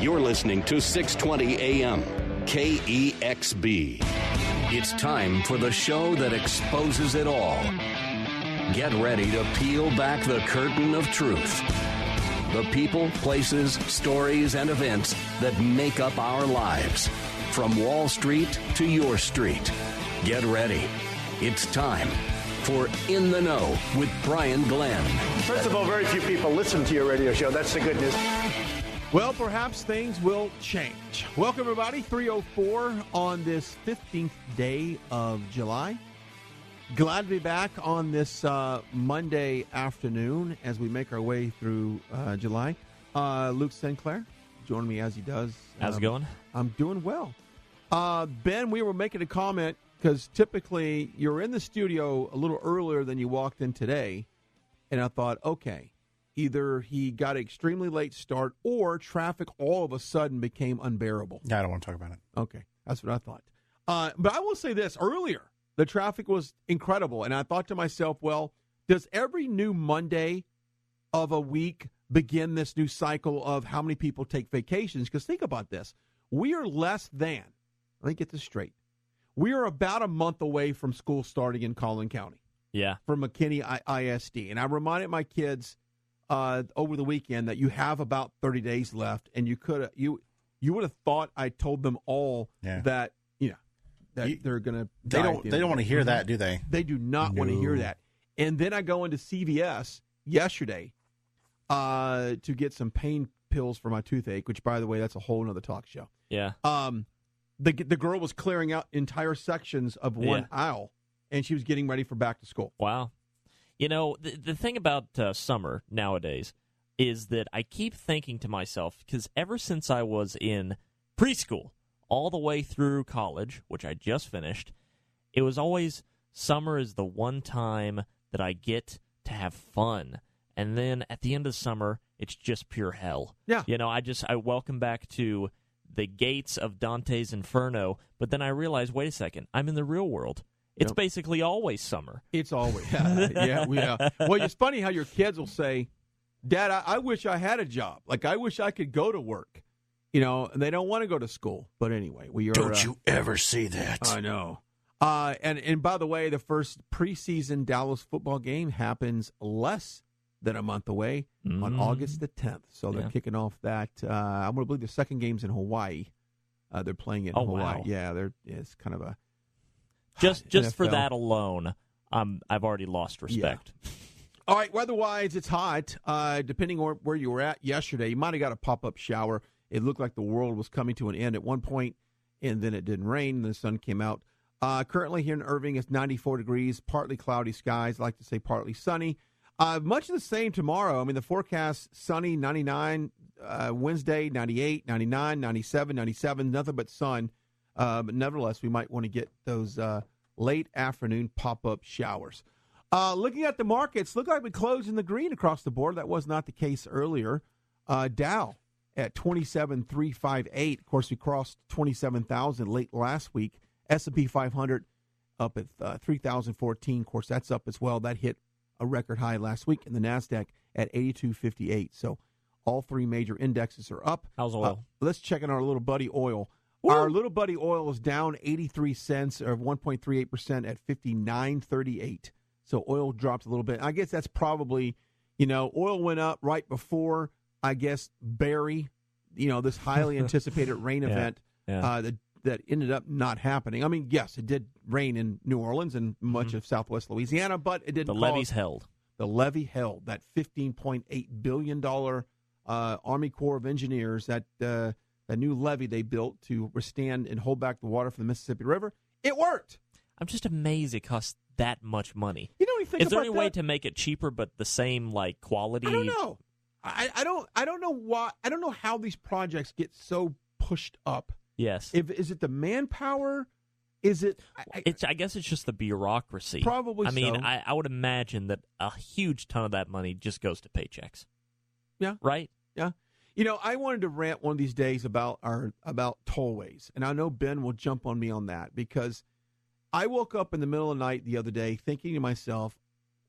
You're listening to 620 AM, KEXB. It's time for the show that exposes it all. Get ready to peel back the curtain of truth. The people, places, stories, and events that make up our lives. From Wall Street to your street. Get ready. It's time for In the Know with Brian Glenn. First of all, very few people listen to your radio show. That's the good news. Well, perhaps things will change. Welcome, everybody. 3:04 on this 15th day of July. Glad to be back on this Monday afternoon as we make our way through July. Luke Sinclair joining me as he does. How's it going? I'm doing well. Ben, we were making a comment because typically you're in the studio a little earlier than you walked in today, and I thought, okay, either he got an extremely late start or traffic all of a sudden became unbearable. Yeah, I don't want to talk about it. Okay, that's what I thought. But I will say this, earlier, the traffic was incredible, and I thought to myself, well, does every new Monday of a week begin this new cycle of how many people take vacations? Because think about this. We are less than, let me get this straight, we are about a month away from school starting in Collin County. Yeah. For McKinney ISD. And I reminded my kids over the weekend that you have about 30 days left, and you would have thought I told them all that they're going to die. They don't want to hear that, do they? They do not want to hear that. And then I go into CVS yesterday to get some pain pills for my toothache, which, by the way, that's a whole other talk show. Yeah. The girl was clearing out entire sections of one aisle, and she was getting ready for back to school. Wow. You know, the thing about summer nowadays is that I keep thinking to myself, because ever since I was in preschool all the way through college, which I just finished, it was always summer is the one time that I get to have fun. And then at the end of summer, it's just pure hell. Yeah. You know, I welcome back to the gates of Dante's Inferno, but then I realize, wait a second, I'm in the real world. It's basically always summer. It's always. Yeah. Well, it's funny how your kids will say, Dad, I wish I had a job. Like, I wish I could go to work. You know, and they don't want to go to school. But anyway, we are. Don't you ever say that. I know. And by the way, the first preseason Dallas football game happens less than a month away on August the 10th. So they're kicking off that. I'm going to believe the second game's in Hawaii. They're playing it in Hawaii. Wow. Yeah, it's kind of a. Just for that alone, I've already lost respect. Yeah. All right, weather-wise, it's hot. Depending on where you were at yesterday, you might have got a pop-up shower. It looked like the world was coming to an end at one point, and then it didn't rain, and the sun came out. Currently here in Irving, it's 94 degrees, partly cloudy skies. I like to say partly sunny. Much the same tomorrow. I mean, the forecast, sunny, 99. Wednesday, 98, 99, 97, 97, nothing but sun. But nevertheless, we might want to get those late afternoon pop-up showers. Looking at the markets, look like we closed in the green across the board. That was not the case earlier. Dow at 27,358. Of course, we crossed 27,000 late last week. S&P 500 up at 3,014. Of course, that's up as well. That hit a record high last week. And the NASDAQ at 82.58. So all three major indexes are up. How's oil? Let's check on our little buddy oil. Woo! Our little buddy oil is down 83 cents or 1.38% at 59.38. So oil dropped a little bit. I guess that's probably, oil went up right before, I guess, Barry, this highly anticipated rain event that ended up not happening. I mean, yes, it did rain in New Orleans and much of southwest Louisiana, but it didn't. The levees held. The levee held. That $15.8 billion Army Corps of Engineers, that new levee they built to withstand and hold back the water from the Mississippi River, it worked. I'm just amazed it cost that much money. You know, you think Is there about any way to make it cheaper but the same quality? I don't know. I don't know why. I don't know how these projects get so pushed up. Yes. Is it the manpower? Is it? I guess it's just the bureaucracy. Probably. I mean, so. I would imagine that a huge ton of that money just goes to paychecks. Yeah. Right. Yeah. I wanted to rant one of these days about tollways, and I know Ben will jump on me on that because I woke up in the middle of the night the other day thinking to myself,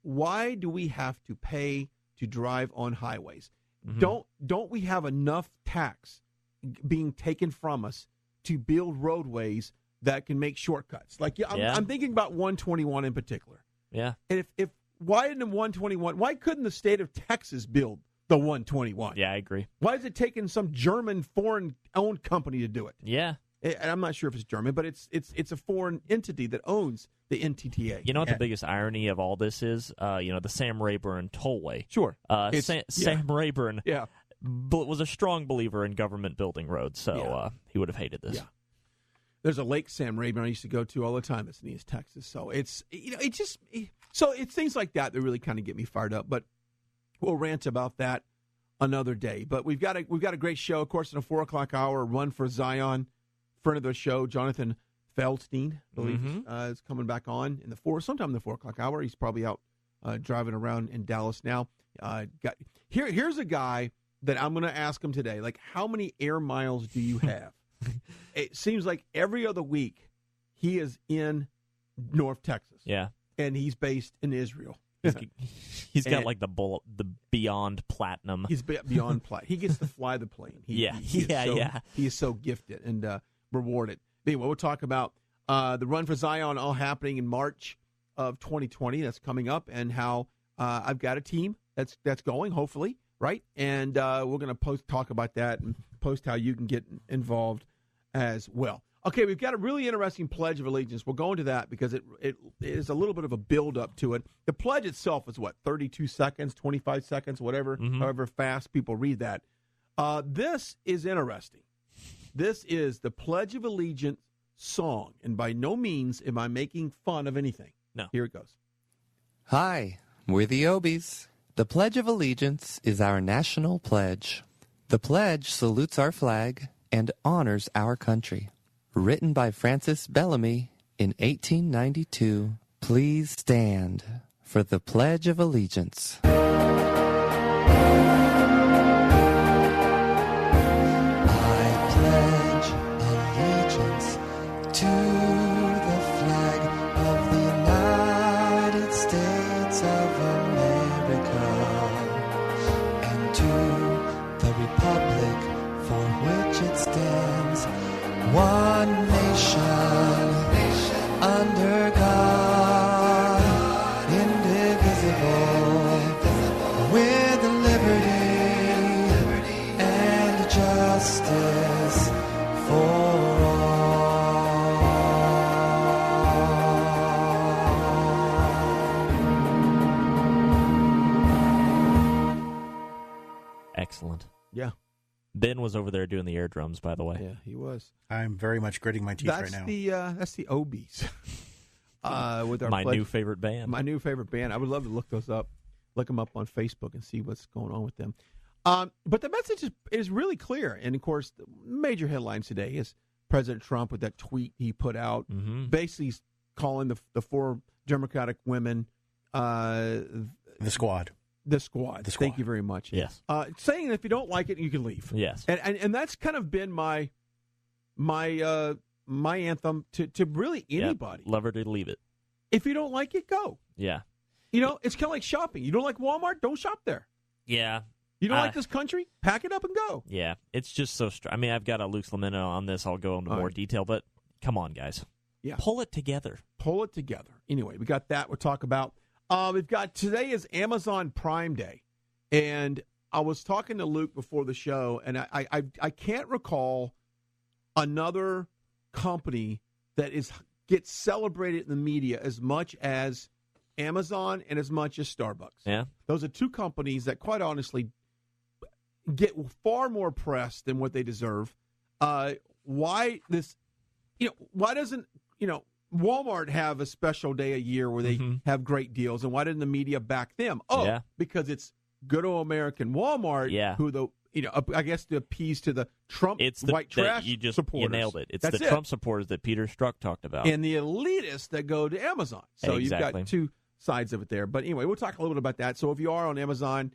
why do we have to pay to drive on highways? Mm-hmm. Don't we have enough tax being taken from us to build roadways that can make shortcuts. Like, I'm thinking about 121 in particular. Yeah. And if why isn't 121? Why couldn't the state of Texas build the 121? Yeah, I agree. Why is it taking some German foreign-owned company to do it? Yeah. And I'm not sure if it's German, but it's a foreign entity that owns the NTTA. You know what the biggest irony of all this is? The Sam Rayburn tollway. Sure. Sam Rayburn Yeah. was a strong believer in government building roads, so he would have hated this. Yeah. There's a lake, Sam Rayburn, I used to go to all the time. It's in East Texas. So it's things like that that really kind of get me fired up. But we'll rant about that another day. But we've got a great show, of course, in a 4 o'clock hour, Run for Zion. Friend of the show, Jonathan Feldstein, I believe, is coming back on sometime in the 4 o'clock hour. He's probably out driving around in Dallas now. Here's a guy that I'm going to ask him today. Like, how many air miles do you have? It seems like every other week he is in North Texas. Yeah. And he's based in Israel. He's got like the Beyond Platinum. He's beyond platinum. He gets to fly the plane. He is so gifted and rewarded. Anyway, we'll talk about the Run for Zion all happening in March of 2020. That's coming up, and how I've got a team that's going, hopefully, right? And we're going to talk about that and post how you can get involved as well. Okay, we've got a really interesting Pledge of Allegiance. We'll go into that because it is a little bit of a build-up to it. The pledge itself is, 32 seconds, 25 seconds, whatever, however fast people read that. This is interesting. This is the Pledge of Allegiance song, and by no means am I making fun of anything. No. Here it goes. Hi, we're the Obies. The Pledge of Allegiance is our national pledge. The pledge salutes our flag and honors our country. Written by Francis Bellamy in 1892. Please stand for the Pledge of Allegiance. To the flag of the United States of America, and to the republic for which it stands, one nation, under God, indivisible, with liberty and justice for all. Excellent. Yeah. Ben was over there doing the air drums, by the way. Yeah, he was. I'm very much gritting my teeth right now. That's the Obies. With our new favorite band. My new favorite band. I would love to look those up, look them up on Facebook and see what's going on with them. But the message is really clear. And, of course, the major headlines today is President Trump with that tweet he put out, basically calling the four Democratic women The squad. The squad. Thank you very much. Yes. Saying that if you don't like it, you can leave. Yes. And that's kind of been my anthem to really anybody. Love her to leave it. If you don't like it, go. Yeah. It's kind of like shopping. You don't like Walmart, don't shop there. Yeah. You don't like this country, pack it up and go. Yeah. It's just so I mean, I've got a Luke's Lamento on this. I'll go into more detail, but come on, guys. Yeah. Pull it together. Pull it together. Anyway, we got that. We'll talk about. We've got today is Amazon Prime Day, and I was talking to Luke before the show, and I can't recall another company that gets celebrated in the media as much as Amazon and as much as Starbucks. Yeah, those are two companies that, quite honestly, get far more press than what they deserve. Why doesn't Walmart have a special day a year where they have great deals, and why didn't the media back them? Because it's good old American Walmart, who I guess to appease to the Trump white trash supporters. You nailed it. It's Trump supporters that Peter Strzok talked about. And the elitists that go to Amazon. So You've got two sides of it there. But anyway, we'll talk a little bit about that. So if you are on Amazon,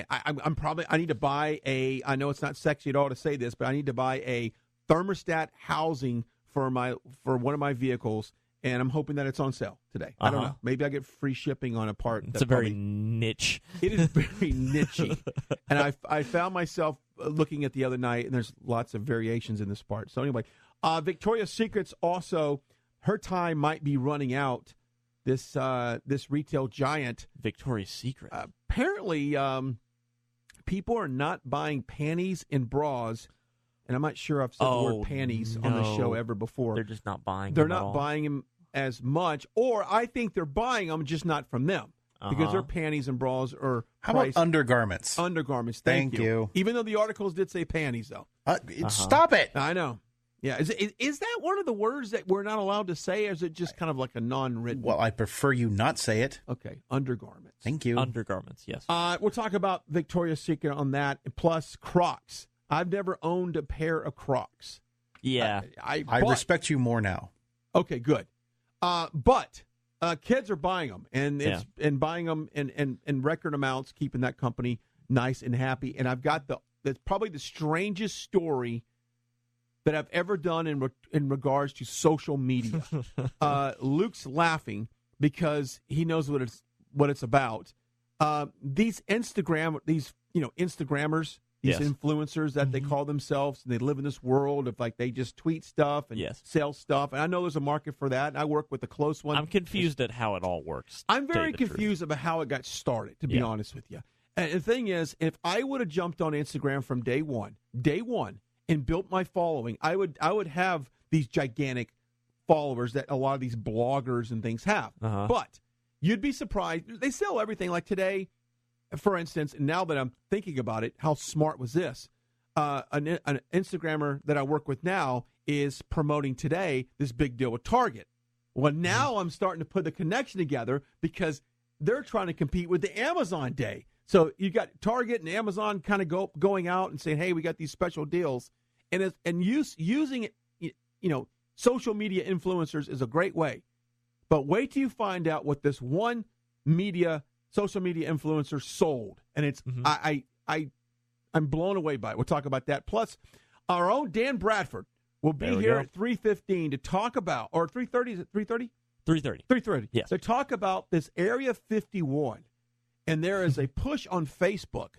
I need to buy I know it's not sexy at all to say this, but I need to buy a thermostat housing for one of my vehicles. And I'm hoping that it's on sale today. I don't know. Maybe I get free shipping on a part. It's a very niche. It is very nichey. And I found myself looking at the other night, and there's lots of variations in this part. So anyway, Victoria's Secret's also, her time might be running out. This retail giant, Victoria's Secret. Apparently, people are not buying panties and bras, and I'm not sure I've said the word panties on the show ever before. They're just not buying. They're them at not all. buying them as much, or I think they're buying them, just not from them. Because their panties and bras are How about undergarments? Undergarments. Thank you. Even though the articles did say panties, though. Stop it. I know. Yeah. Is that one of the words that we're not allowed to say, or is it just kind of like a non-written? Well, I prefer you not say it. Okay. Undergarments. Thank you. Undergarments, yes. We'll talk about Victoria's Secret on that, plus Crocs. I've never owned a pair of Crocs. Yeah. I respect you more now. Okay, good. But kids are buying them, and buying them in record amounts, keeping that company nice and happy. And I've got that's probably the strangest story that I've ever done in regards to social media. Luke's laughing because he knows what it's about. These Instagrammers, these influencers that they call themselves, and they live in this world of like they just tweet stuff and sell stuff. And I know there's a market for that. And I work with a close one. I'm confused at how it all works. I'm very confused about how it got started, to be honest with you. And the thing is, if I would have jumped on Instagram from day one, and built my following, I would have these gigantic followers that a lot of these bloggers and things have. But you'd be surprised. They sell everything. Like today, for instance, and now that I'm thinking about it, how smart was this? An Instagrammer that I work with now is promoting today this big deal with Target. Well, now I'm starting to put the connection together because they're trying to compete with the Amazon Day. So you got Target and Amazon kind of going out and saying, "Hey, we got these special deals," and using it, social media influencers is a great way. But wait till you find out what this one social media influencer sold, and it's I'm blown away by it. We'll talk about that. Plus, our own Dan Bradford will be here at 3:15 to talk about, or 3:30. Is it 3:30? 3:30. 3:30. Yes. To talk about this Area 51. And there is a push on Facebook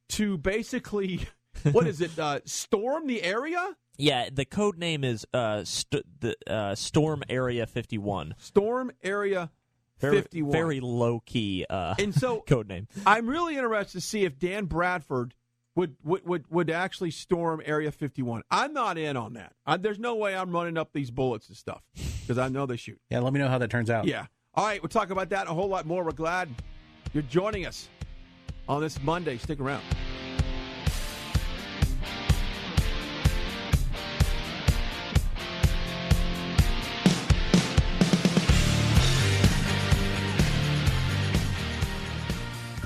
to basically, what is it, storm the area? Yeah, the code name is Storm Area 51. Storm Area 51. Very low-key and so code name. I'm really interested to see if Dan Bradford would actually storm Area 51. I'm not in on that. There's no way I'm running up these bullets and stuff because I know they shoot. Yeah, let me know how that turns out. Yeah. All right, we'll talk about that and a whole lot more. We're glad you're joining us on this Monday. Stick around.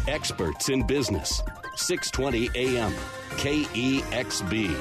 Experts in business. 620 AM. KEXB.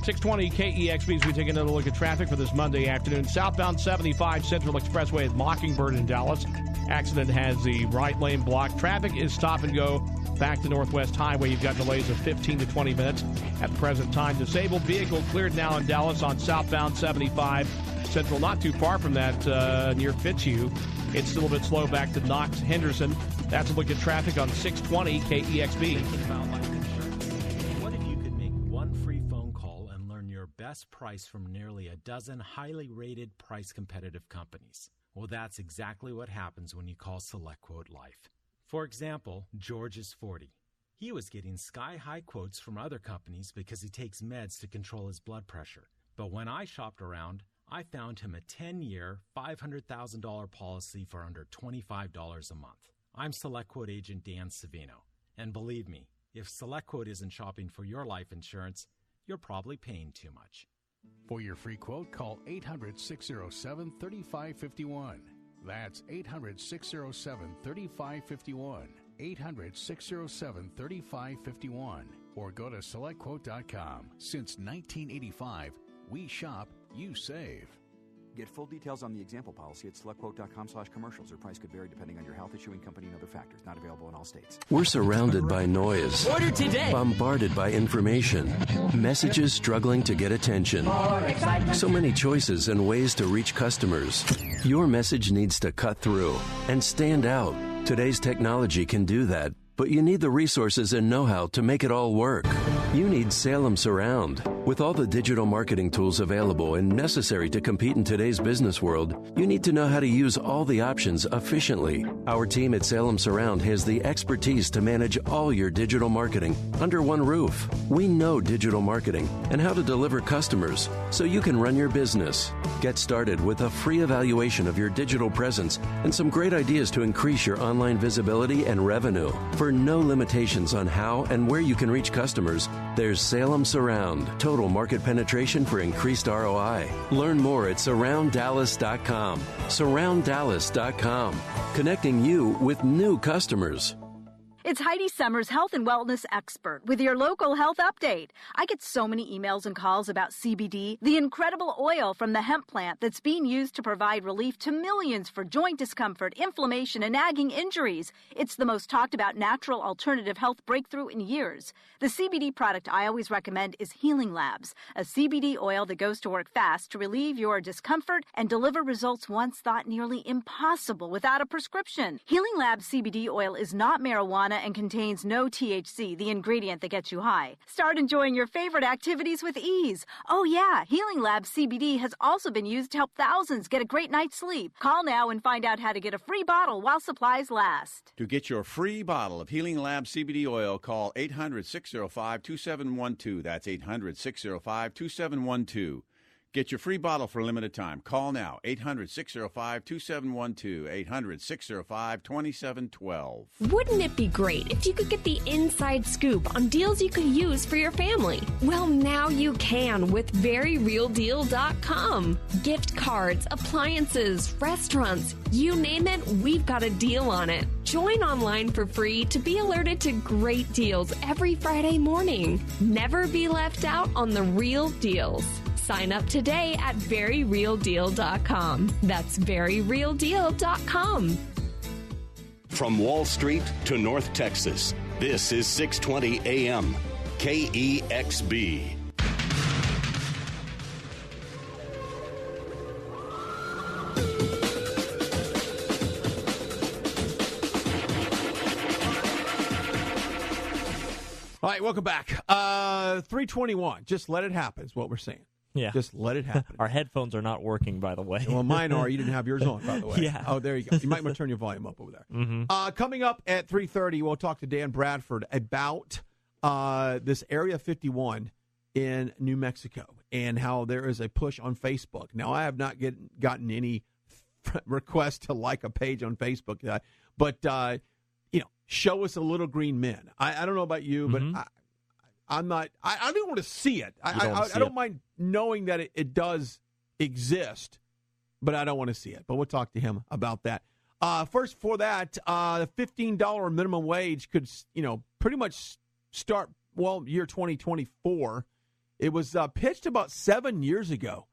620 KEXB as we take another look at traffic for this Monday afternoon. Southbound 75 Central Expressway at Mockingbird in Dallas. Accident has the right lane blocked. Traffic is stop and go back to Northwest Highway. You've got delays of 15 to 20 minutes at the present time. Disabled vehicle cleared now in Dallas on southbound 75 Central. Not too far from that near Fitzhugh. It's still a bit slow back to Knox Henderson. That's a look at traffic on 620 KEXB. What if you could make one free phone call and learn your best price from nearly a dozen highly rated price competitive companies? Well, that's exactly what happens when you call SelectQuote Life. For example, George is 40. He was getting sky-high quotes from other companies because he takes meds to control his blood pressure. But when I shopped around, I found him a 10-year, $500,000 policy for under $25 a month. I'm SelectQuote agent Dan Savino. And believe me, if SelectQuote isn't shopping for your life insurance, you're probably paying too much. For your free quote, call 800-607-3551. That's 800-607-3551. 800-607-3551. Or go to SelectQuote.com. Since 1985, we shop, you save. Get full details on the example policy at SelectQuote.com/commercials. Or price could vary depending on your health, issuing company, and other factors. Not available in all states. We're surrounded by noise. Order today. Bombarded by information. Messages struggling to get attention. So many choices and ways to reach customers. Your message needs to cut through and stand out. Today's technology can do that, but you need the resources and know-how to make it all work. You need Salem Surround. With all the digital marketing tools available and necessary to compete in today's business world, you need to know how to use all the options efficiently. Our team at Salem Surround has the expertise to manage all your digital marketing under one roof. We know digital marketing and how to deliver customers so you can run your business. Get started with a free evaluation of your digital presence and some great ideas to increase your online visibility and revenue. For no limitations on how and where you can reach customers, there's Salem Surround, total market penetration for increased ROI. Learn more at SurroundDallas.com. SurroundDallas.com, connecting you with new customers. It's Heidi Summers, health and wellness expert, with your local health update. I get so many emails and calls about CBD, the incredible oil from the hemp plant that's being used to provide relief to millions for joint discomfort, inflammation, and nagging injuries. It's the most talked about natural alternative health breakthrough in years. The CBD product I always recommend is Healing Labs, a CBD oil that goes to work fast to relieve your discomfort and deliver results once thought nearly impossible without a prescription. Healing Labs CBD oil is not marijuana and contains no THC, the ingredient that gets you high. Start enjoying your favorite activities with ease. Oh yeah, Healing Labs CBD has also been used to help thousands get a great night's sleep. Call now and find out how to get a free bottle while supplies last. To get your free bottle of Healing Labs CBD oil, call 800-605-2712. That's 800-605-2712. Get your free bottle for a limited time. Call now, 800-605-2712, 800-605-2712. Wouldn't it be great if you could get the inside scoop on deals you could use for your family? Well, now you can with VeryRealDeal.com. Gift cards, appliances, restaurants, you name it, we've got a deal on it. Join online for free to be alerted to great deals every Friday morning. Never be left out on the real deals. Sign up today at VeryRealDeal.com. That's VeryRealDeal.com. From Wall Street to North Texas, this is 620 AM, KEXB. All right, welcome back. 321. Just let it happen is what we're saying. Yeah. Just let it happen. Our headphones are not working, by the way. Well, mine are. You didn't have yours on, by the way. Yeah. Oh, there you go. You might want to turn your volume up over there. Mm-hmm. Coming up at 3:30, we'll talk to Dan Bradford about this Area 51 in New Mexico and how there is a push on Facebook. Now, I have not gotten any request to like a page on Facebook, but show us a little green men. I don't know about you, but I'm not. I don't want to see it. I don't mind knowing that it does exist, but I don't want to see it. But we'll talk to him about that. First, for that, the $15 minimum wage could, pretty much start year 2024. It was pitched about 7 years ago.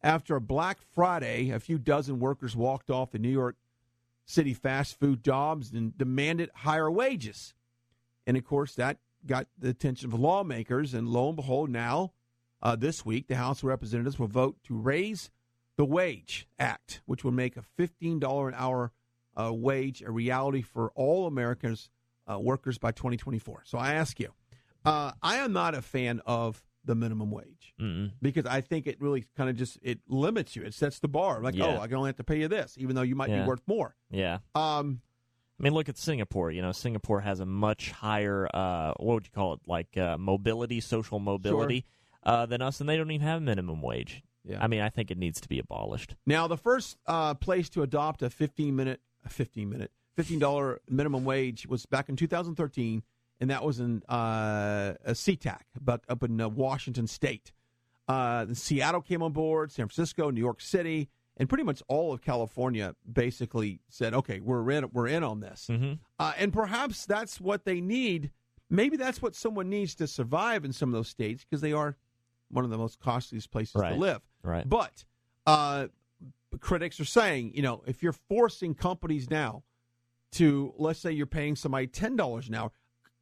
After a Black Friday, a few dozen workers walked off the New York City fast food jobs and demanded higher wages. And, of course, that got the attention of lawmakers. And lo and behold, now, this week, the House of Representatives will vote to raise the Wage Act, which would make a $15 an hour wage a reality for all Americans' workers by 2024. So I ask you, I am not a fan of the minimum wage because I think it really kind of it limits you. It sets the bar. Like, I can only have to pay you this, even though you might be worth more. Yeah. I mean, look at Singapore. Singapore has a much higher, what would you call it, like mobility, social mobility than us, and they don't even have minimum wage. Yeah. I mean, I think it needs to be abolished. Now, the first place to adopt a $15 minimum wage was back in 2013. And that was in SeaTac, but up in Washington State. Seattle came on board, San Francisco, New York City, and pretty much all of California basically said, okay, we're in on this. And perhaps that's what they need. Maybe that's what someone needs to survive in some of those states because they are one of the most costliest places to live. Right. But critics are saying, if you're forcing companies now to, let's say you're paying somebody $10 an hour,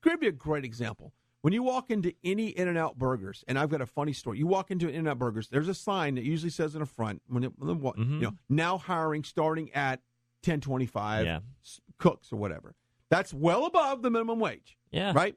give you a great example. When you walk into any In-N-Out Burgers, and I've got a funny story. You walk into In-N-Out Burgers, there's a sign that usually says in the front, now hiring starting at $10.25 cooks or whatever. That's well above the minimum wage. Yeah. Right?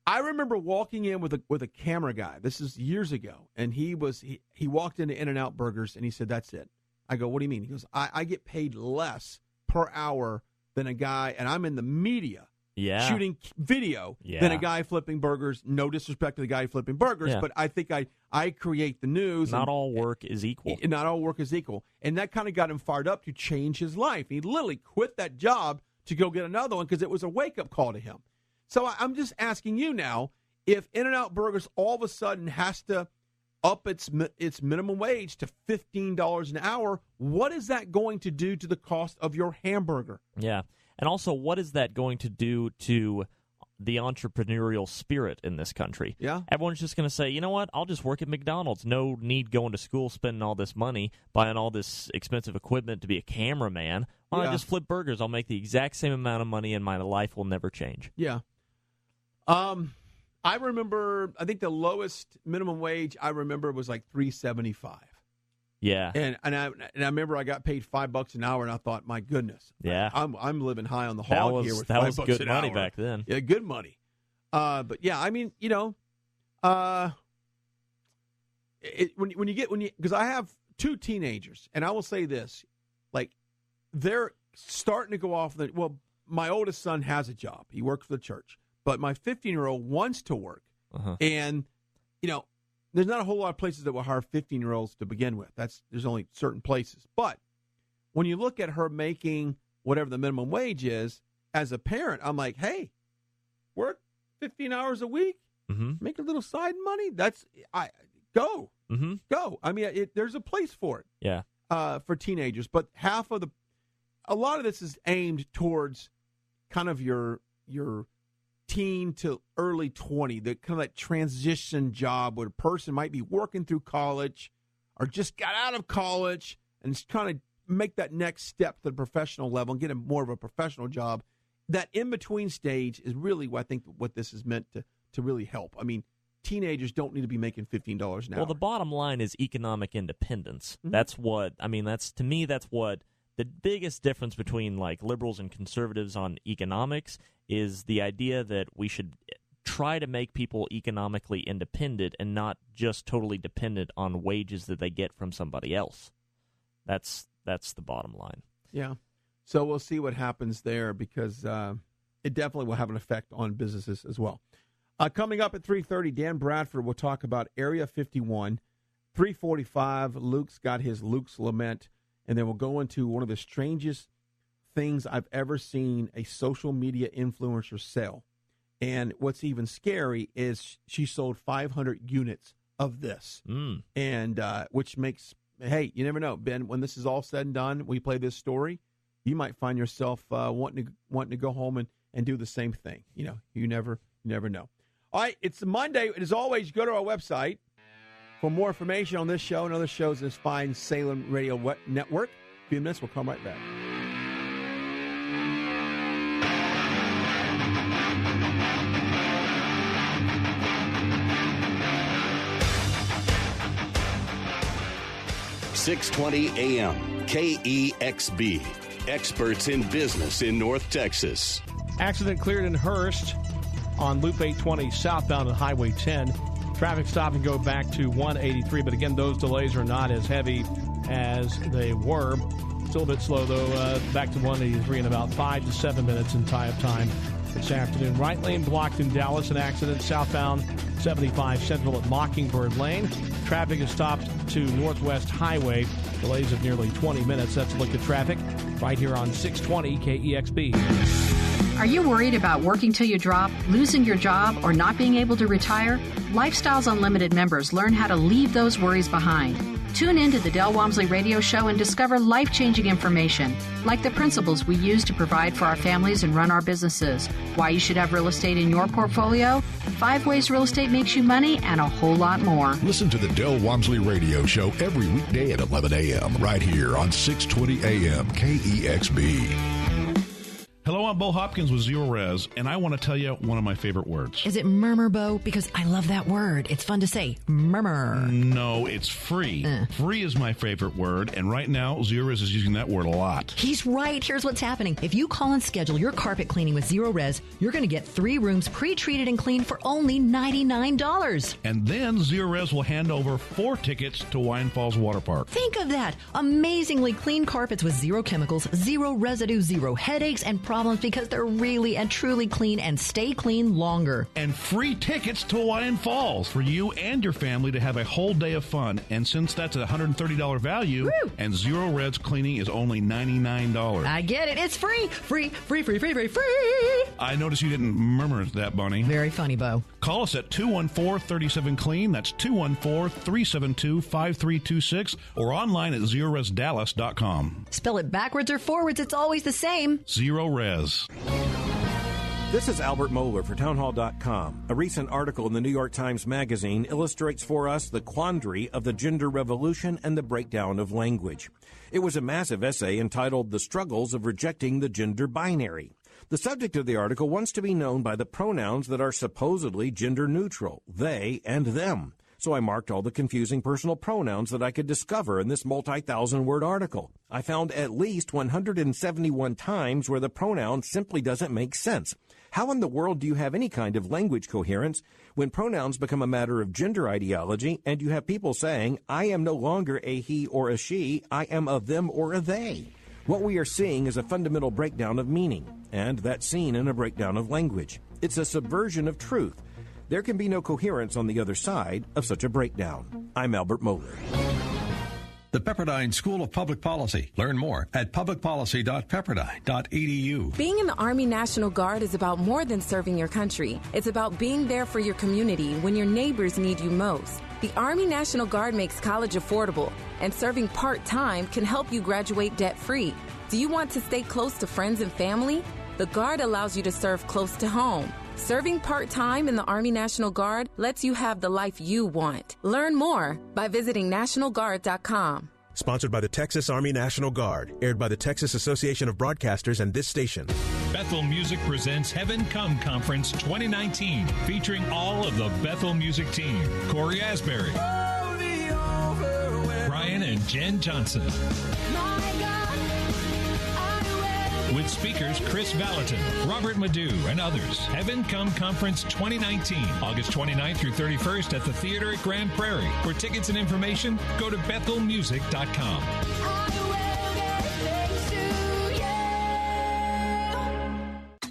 I remember walking in with a camera guy. This is years ago, and he walked into In-N-Out Burgers, and he said, "That's it." I go, "What do you mean?" He goes, I get paid less per hour than a guy, and I'm in the media shooting video than a guy flipping burgers. No disrespect to the guy flipping burgers, but I think I create the news. Not all work is equal. Not all work is equal. And that kind of got him fired up to change his life. He literally quit that job to go get another one because it was a wake-up call to him. So I'm just asking you now, if In-N-Out Burgers all of a sudden has to up its minimum wage to $15 an hour, what is that going to do to the cost of your hamburger? Yeah. And also, what is that going to do to the entrepreneurial spirit in this country? Yeah. Everyone's just going to say, you know what, I'll just work at McDonald's. No need going to school, spending all this money, buying all this expensive equipment to be a cameraman. Why don't I just flip burgers? I'll make the exact same amount of money and my life will never change. Yeah. I remember, I think the lowest minimum wage I remember was like $3.75. Yeah. And I remember I got paid $5 an hour, and I thought, my goodness. Yeah. I'm living high on the hog here with $5 an hour. That was good money back then. Yeah, good money. But yeah, I mean, because I have two teenagers, and I will say this, like, they're starting to go off. My oldest son has a job. He works for the church. But my 15-year-old wants to work. And, there's not a whole lot of places that will hire 15-year-olds to begin with. There's only certain places. But when you look at her making whatever the minimum wage is, as a parent, I'm like, hey, work 15 hours a week, make a little side money. Go. Go. I mean, there's a place for it. Yeah. For teenagers. But a lot of this is aimed towards kind of your teen to early 20, the kind of that transition job where a person might be working through college or just got out of college and is trying to make that next step to the professional level and get more of a professional job. That in-between stage is really what I think what this is meant to really help. I mean, teenagers don't need to be making $15 an hour. Well, the bottom line is economic independence. That's what, to me, that's what the biggest difference between like liberals and conservatives on economics is the idea that we should try to make people economically independent and not just totally dependent on wages that they get from somebody else. That's the bottom line. Yeah. So we'll see what happens there because it definitely will have an effect on businesses as well. Coming up at 3:30, Dan Bradford will talk about Area 51. 3:45, Luke's got his Luke's Lament. And then we'll go into one of the strangest things I've ever seen a social media influencer sell. And what's even scary is she sold 500 units of this. And which makes, hey, you never know, Ben, when this is all said and done, we play this story, you might find yourself wanting to go home and do the same thing. You never know. All right, it's Monday. As always, go to our website. For more information on this show and other shows in this fine Salem Radio Network, in a few minutes, we'll come right back. .620 AM, KEXB. Experts in business in North Texas. Accident cleared in Hurst on Loop 820 southbound on Highway 10. Traffic stop and go back to 183, but again, those delays are not as heavy as they were. Still a bit slow, though, back to 183 in about 5 to 7 minutes in tie-up time this afternoon. Right lane blocked in Dallas, an accident southbound 75 Central at Mockingbird Lane. Traffic is stopped to Northwest Highway. Delays of nearly 20 minutes. That's a look at traffic right here on 620 KEXB. Are you worried about working till you drop, losing your job, or not being able to retire? Lifestyles Unlimited members learn how to leave those worries behind. Tune in to the Del Walmsley Radio Show and discover life-changing information, like the principles we use to provide for our families and run our businesses, why you should have real estate in your portfolio, 5 ways real estate makes you money, and a whole lot more. Listen to the Del Walmsley Radio Show every weekday at 11 a.m. right here on 620 a.m. KEXB. Hello, I'm Bo Hopkins with Zero Res, and I want to tell you one of my favorite words. Is it murmur, Bo? Because I love that word. It's fun to say. Murmur. No, it's free. Free is my favorite word, and right now, Zero Res is using that word a lot. He's right. Here's what's happening. If you call and schedule your carpet cleaning with Zero Res, you're going to get 3 rooms pre-treated and cleaned for only $99. And then Zero Res will hand over 4 tickets to Wine Falls Water Park. Think of that. Amazingly clean carpets with 0 chemicals, 0 residue, 0 headaches and problems because they're really and truly clean and stay clean longer. And free tickets to Hawaiian Falls for you and your family to have a whole day of fun. And since that's a $130 value, Woo! And Zero Red's cleaning is only $99. I get it. It's free. Free. I noticed you didn't murmur that, Bunny. Very funny, Bo. Call us at 214-37-CLEAN. That's 214-372-5326 or online at ZeroResDallas.com. Spell it backwards or forwards. It's always the same. Zero Res. This is Albert Mohler for Townhall.com. A recent article in the New York Times Magazine illustrates for us the quandary of the gender revolution and the breakdown of language. It was a massive essay entitled The Struggles of Rejecting the Gender Binary. The subject of the article wants to be known by the pronouns that are supposedly gender neutral, they and them. So I marked all the confusing personal pronouns that I could discover in this multi-thousand-word article. I found at least 171 times where the pronoun simply doesn't make sense. How in the world do you have any kind of language coherence when pronouns become a matter of gender ideology and you have people saying, I am no longer a he or a she, I am a them or a they? What we are seeing is a fundamental breakdown of meaning, and that's seen in a breakdown of language. It's a subversion of truth. There can be no coherence on the other side of such a breakdown. I'm Albert Mohler. The Pepperdine School of Public Policy. Learn more at publicpolicy.pepperdine.edu. Being in the Army National Guard is about more than serving your country. It's about being there for your community when your neighbors need you most. The Army National Guard makes college affordable, and serving part-time can help you graduate debt-free. Do you want to stay close to friends and family? The Guard allows you to serve close to home. Serving part-time in the Army National Guard lets you have the life you want. Learn more by visiting NationalGuard.com. Sponsored by the Texas Army National Guard. Aired by the Texas Association of Broadcasters and this station. Bethel Music presents Heaven Come Conference 2019, featuring all of the Bethel Music team. Corey Asbury, Brian and Jen Johnson. With speakers Chris Valentin, Robert Madu, and others. Heaven Come Conference 2019, August 29th through 31st at the Theater at Grand Prairie. For tickets and information, go to BethelMusic.com.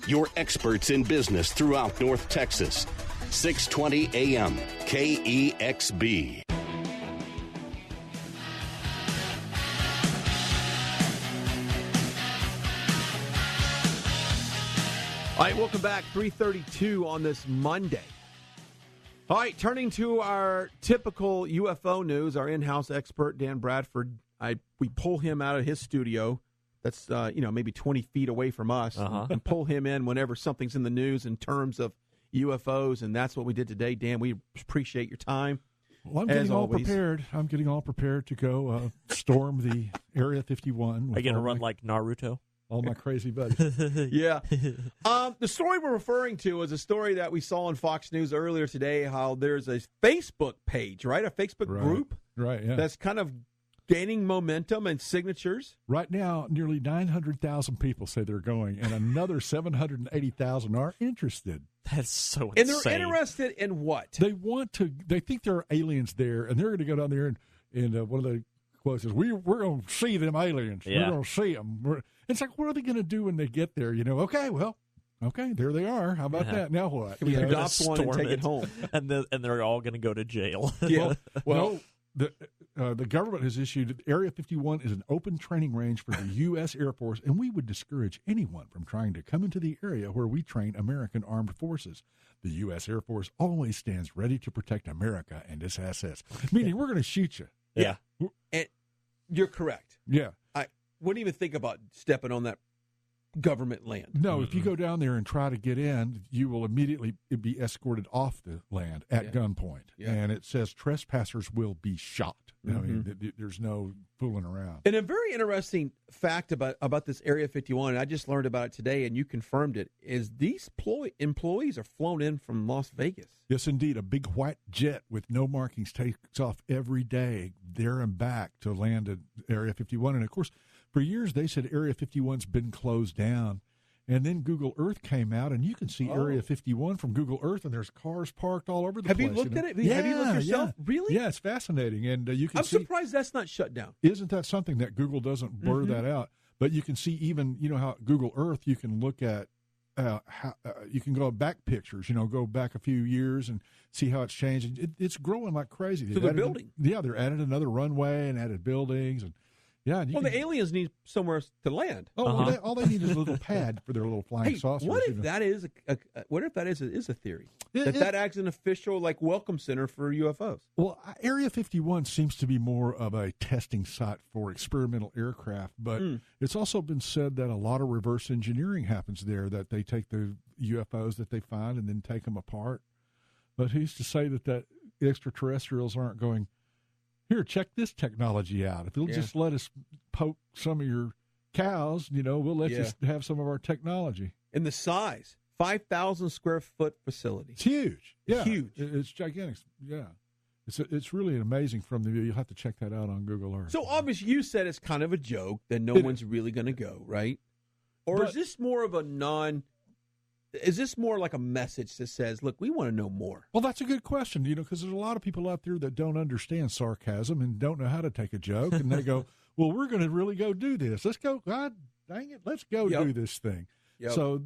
Your experts in business throughout North Texas. 620 AM, KEXB. All right, welcome back. 3:32 on this Monday. All right, turning to our typical UFO news, our in-house expert, Dan Bradford, we pull him out of his studio that's, maybe 20 feet away from us and pull him in whenever something's in the news in terms of UFOs, and that's what we did today. Dan, we appreciate your time. Well, I'm getting all prepared. I'm getting all prepared to go storm the Area 51. Are you going to run like Naruto? All my crazy buddies. Yeah. The story we're referring to is a story that we saw on Fox News earlier today, how there's a Facebook page, right? A Facebook group. Right, yeah. That's kind of gaining momentum and signatures. Right now, nearly 900,000 people say they're going, and another 780,000 are interested. That's so insane. insane. And they're interested in what? They think there are aliens there, and they're going to go down there and one of the quotes is, we're going to see them aliens. Yeah. We're going to see them. It's like, what are they going to do when they get there? Okay, there they are. How about that? Now what? Can we adopt one and take it home? And they're all going to go to jail. Yeah. Well, the government has issued Area 51 is an open training range for the U.S. Air Force, and we would discourage anyone from trying to come into the area where we train American armed forces. The U.S. Air Force always stands ready to protect America and its assets, meaning we're going to shoot you. Yeah. And you're correct. Yeah. I wouldn't even think about stepping on that government land. No, if you go down there and try to get in, you will immediately be escorted off the land at gunpoint. Yeah. And it says trespassers will be shot. I mean, there's no fooling around. And a very interesting fact about this Area 51, and I just learned about it today, and you confirmed it, is these employees are flown in from Las Vegas. Yes, indeed. A big white jet with no markings takes off every day there and back to land at Area 51. And, of course, for years they said Area 51's been closed down. And then Google Earth came out, and you can see Area 51 from Google Earth, and there's cars parked all over the place. Have you looked at it? Have you looked yourself? Yeah. Really? Yeah, it's fascinating. And you can I'm surprised that's not shut down. Isn't that something that Google doesn't blur that out? But you can see even, how Google Earth, you can look at how you can go back pictures, go back a few years and see how it's changed. It's growing like crazy. So they're building. They're added another runway and added buildings and. Yeah, the aliens need somewhere to land. Oh, all they need is a little pad for their little flying saucers. What if that is a theory? That acts an official welcome center for UFOs. Well, Area 51 seems to be more of a testing site for experimental aircraft, but it's also been said that a lot of reverse engineering happens there. That they take the UFOs that they find and then take them apart. But who's to say that extraterrestrials aren't going? Here, check this technology out. If you'll just let us poke some of your cows, we'll let you have some of our technology. And the size, 5,000 square foot facility. It's huge. Yeah. Huge. It's gigantic. Yeah. It's really amazing from the view. You'll have to check that out on Google Earth. So obviously you said it's kind of a joke that no one's really going to go, right? Or is this more of is this more like a message that says, look, we want to know more? Well, that's a good question, because there's a lot of people out there that don't understand sarcasm and don't know how to take a joke. And they go, well, we're going to really go do this. Let's go. God dang it. Let's go do this thing. Yep. So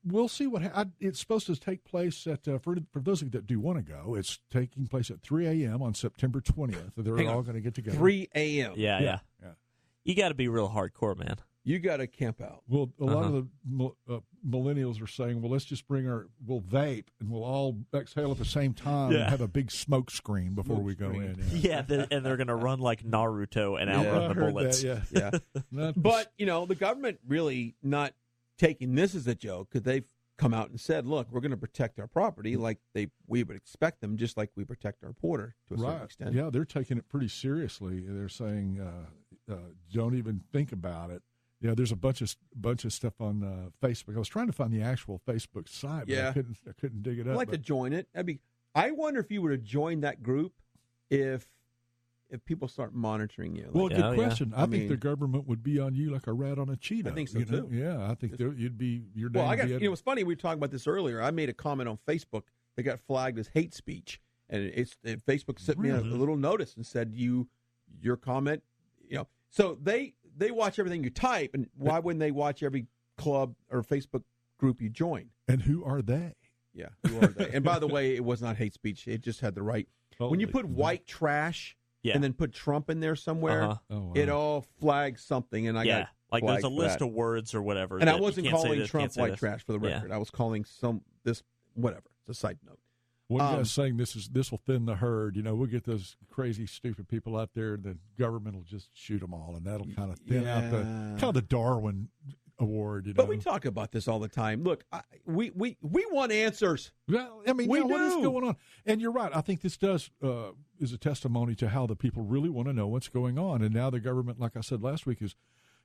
we'll see what it's supposed to take place at, for those of you that do want to go, it's taking place at 3 a.m. on September 20th. They're all going to get together. 3 a.m. Yeah. You got to be real hardcore, man. You got to camp out. Well, a lot of the millennials are saying, well, let's just we'll vape and we'll all exhale at the same time and have a big smoke screen before we go in. Yeah, and they're going to run like Naruto and outrun the bullets. That, But, the government really not taking this as a joke because they've come out and said, look, we're going to protect our property like we would expect them, just like we protect our border to a certain extent. Yeah, they're taking it pretty seriously. They're saying, don't even think about it. Yeah, there's a bunch of stuff on Facebook. I was trying to find the actual Facebook site, but I couldn't dig it up. I'd like to join it. I wonder if you would have joined that group if people start monitoring you. Well, good question. I think the government would be on you like a rat on a Cheeto. I think so too. Yeah, I think you'd be your day. Well, it was funny. We were talking about this earlier. I made a comment on Facebook that got flagged as hate speech, and Facebook sent me a little notice and said your comment. So they watch everything you type, and why wouldn't they watch every club or Facebook group you join? And who are they? Yeah, who are they? And by the way, it was not hate speech. It just had the right. When you put white trash and then put Trump in there somewhere, it all flags something, and I got like there's a list of words or whatever. And I wasn't calling Trump white trash for the record. I was calling whatever. It's a side note. One guy's saying this will thin the herd. We'll get those crazy, stupid people out there, and the government will just shoot them all, and that'll kind of thin out the Darwin Award. But we talk about this all the time. Look, we want answers. Well, I mean, what is going on? And you're right. I think this is a testimony to how the people really want to know what's going on. And now the government, like I said last week, is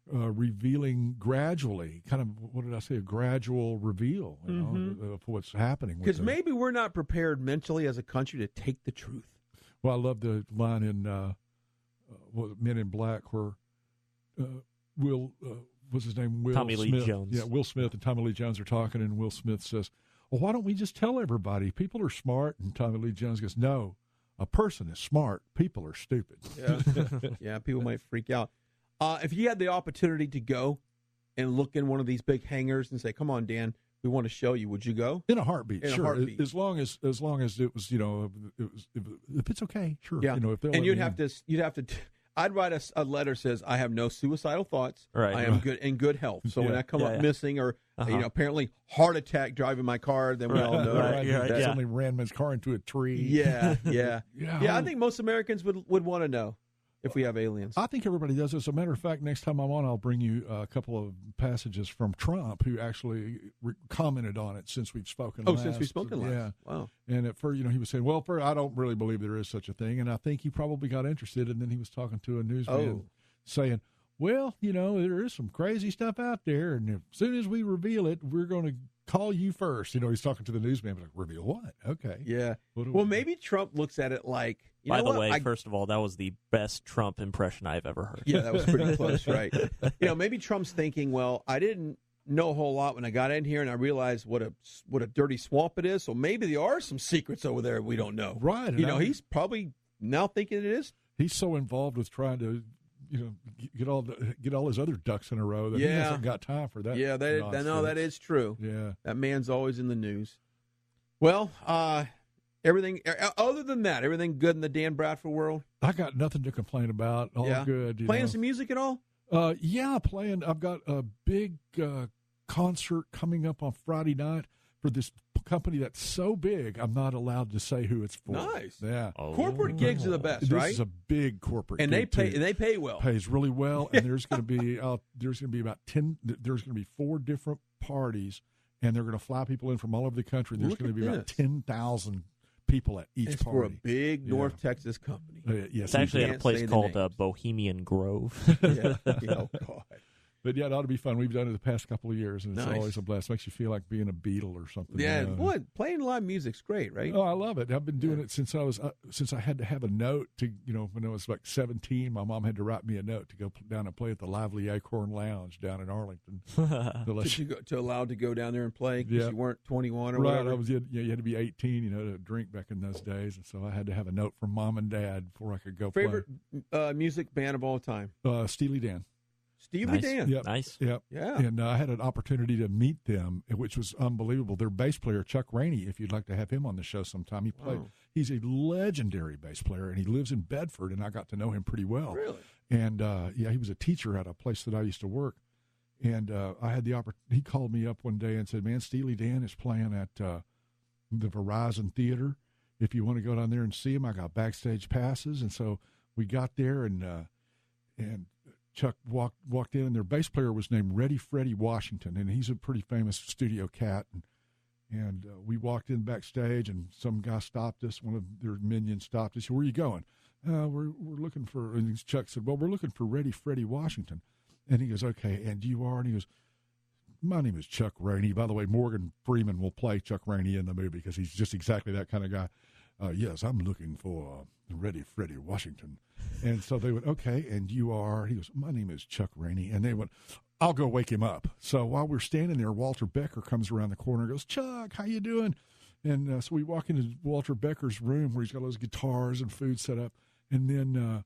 revealing gradually, kind of, what did I say, a gradual reveal of what's happening. Because maybe we're not prepared mentally as a country to take the truth. Well, I love the line in Men in Black where what's his name? Tommy Smith. Lee Jones. Yeah, Will Smith and Tommy Lee Jones are talking, and Will Smith says, well, why don't we just tell everybody? People are smart. And Tommy Lee Jones goes, no, a person is smart. People are stupid. Yeah, people might freak out. If you had the opportunity to go and look in one of these big hangars and say, come on, Dan, we want to show you, would you go? In a heartbeat, sure. As long as it was, if it's okay, sure. Yeah. If you'd have to, I'd write a letter that says, I have no suicidal thoughts. Right. I am good in good health. So when I come up missing or, apparently heart attack driving my car, then we all know. That suddenly ran my car into a tree. Yeah. I think most Americans would want to know. if we have aliens. I think everybody does. As a matter of fact, next time I'm on, I'll bring you a couple of passages from Trump, who actually commented on it since we've spoken last. Since we've spoken last. Yeah. Wow. And at first, he was saying, well, I don't really believe there is such a thing. And I think he probably got interested, and then he was talking to a newsman saying, well, there is some crazy stuff out there, and as soon as we reveal it, we're going to call you first. He's talking to the newsman, like, reveal what? Okay. Yeah. Well, maybe Trump looks at it like, By the way, first of all, that was the best Trump impression I've ever heard. Yeah, that was pretty close, right? Maybe Trump's thinking, well, I didn't know a whole lot when I got in here, and I realized what a dirty swamp it is, so maybe there are some secrets over there we don't know. Right. He's probably now thinking it is. He's so involved with trying to get all his other ducks in a row that he hasn't got time for that. Yeah, that is true. Yeah, that man's always in the news. Well, everything other than that, everything good in the Dan Bradford world. I got nothing to complain about. All good. Playing some music at all? Playing. I've got a big concert coming up on Friday night for this company that's so big I'm not allowed to say who it's for. Nice. Yeah. Corporate gigs are the best, right? This is a big corporate and gig they pay well. Pays really well, and there's going to be about 10. There's going to be 4 different parties, and they're going to fly people in from all over the country. There's going to be about 10,000 people at each party. For a big North Texas company. Yes, it's actually at a place called Bohemian Grove. Yeah. Oh God. But yeah, it ought to be fun. We've done it the past couple of years, and it's always a blast. Makes you feel like being a Beatle or something. Yeah, boy, playing live music's great, right? Oh, I love it. I've been doing it since I had to have a note to, when I was like 17. My mom had to write me a note to go down and play at the Lively Acorn Lounge down in Arlington. to allowed to go down there and play because you weren't 21 or right. whatever. You had to be 18, to drink back in those days, and so I had to have a note from mom and dad before I could go Favorite music band of all time? Steely Dan. Steely Dan. Yep. Nice. Yep. Yeah. And I had an opportunity to meet them, which was unbelievable. Their bass player, Chuck Rainey, if you'd like to have him on the show sometime, he's a legendary bass player, and he lives in Bedford, and I got to know him pretty well. Really? And, he was a teacher at a place that I used to work. And I had the opportunity. He called me up one day and said, man, Steely Dan is playing at the Verizon Theater. If you want to go down there and see him, I got backstage passes. And so we got there, and Chuck walked in, and their bass player was named Ready Freddie Washington, and he's a pretty famous studio cat. And we walked in backstage, and some guy stopped us. One of their minions stopped us. Where are you going? We're looking for. And Chuck said, "Well, we're looking for Ready Freddie Washington." And he goes, "Okay, and you are?" And he goes, "My name is Chuck Rainey." By the way, Morgan Freeman will play Chuck Rainey in the movie because he's just exactly that kind of guy. Yes, I'm looking for Ready Freddie Washington. And so they went, okay, and you are? He goes, my name is Chuck Rainey. And they went, I'll go wake him up. So while we're standing there, Walter Becker comes around the corner and goes, Chuck, how you doing? And so we walk into Walter Becker's room where he's got all his guitars and food set up. And then,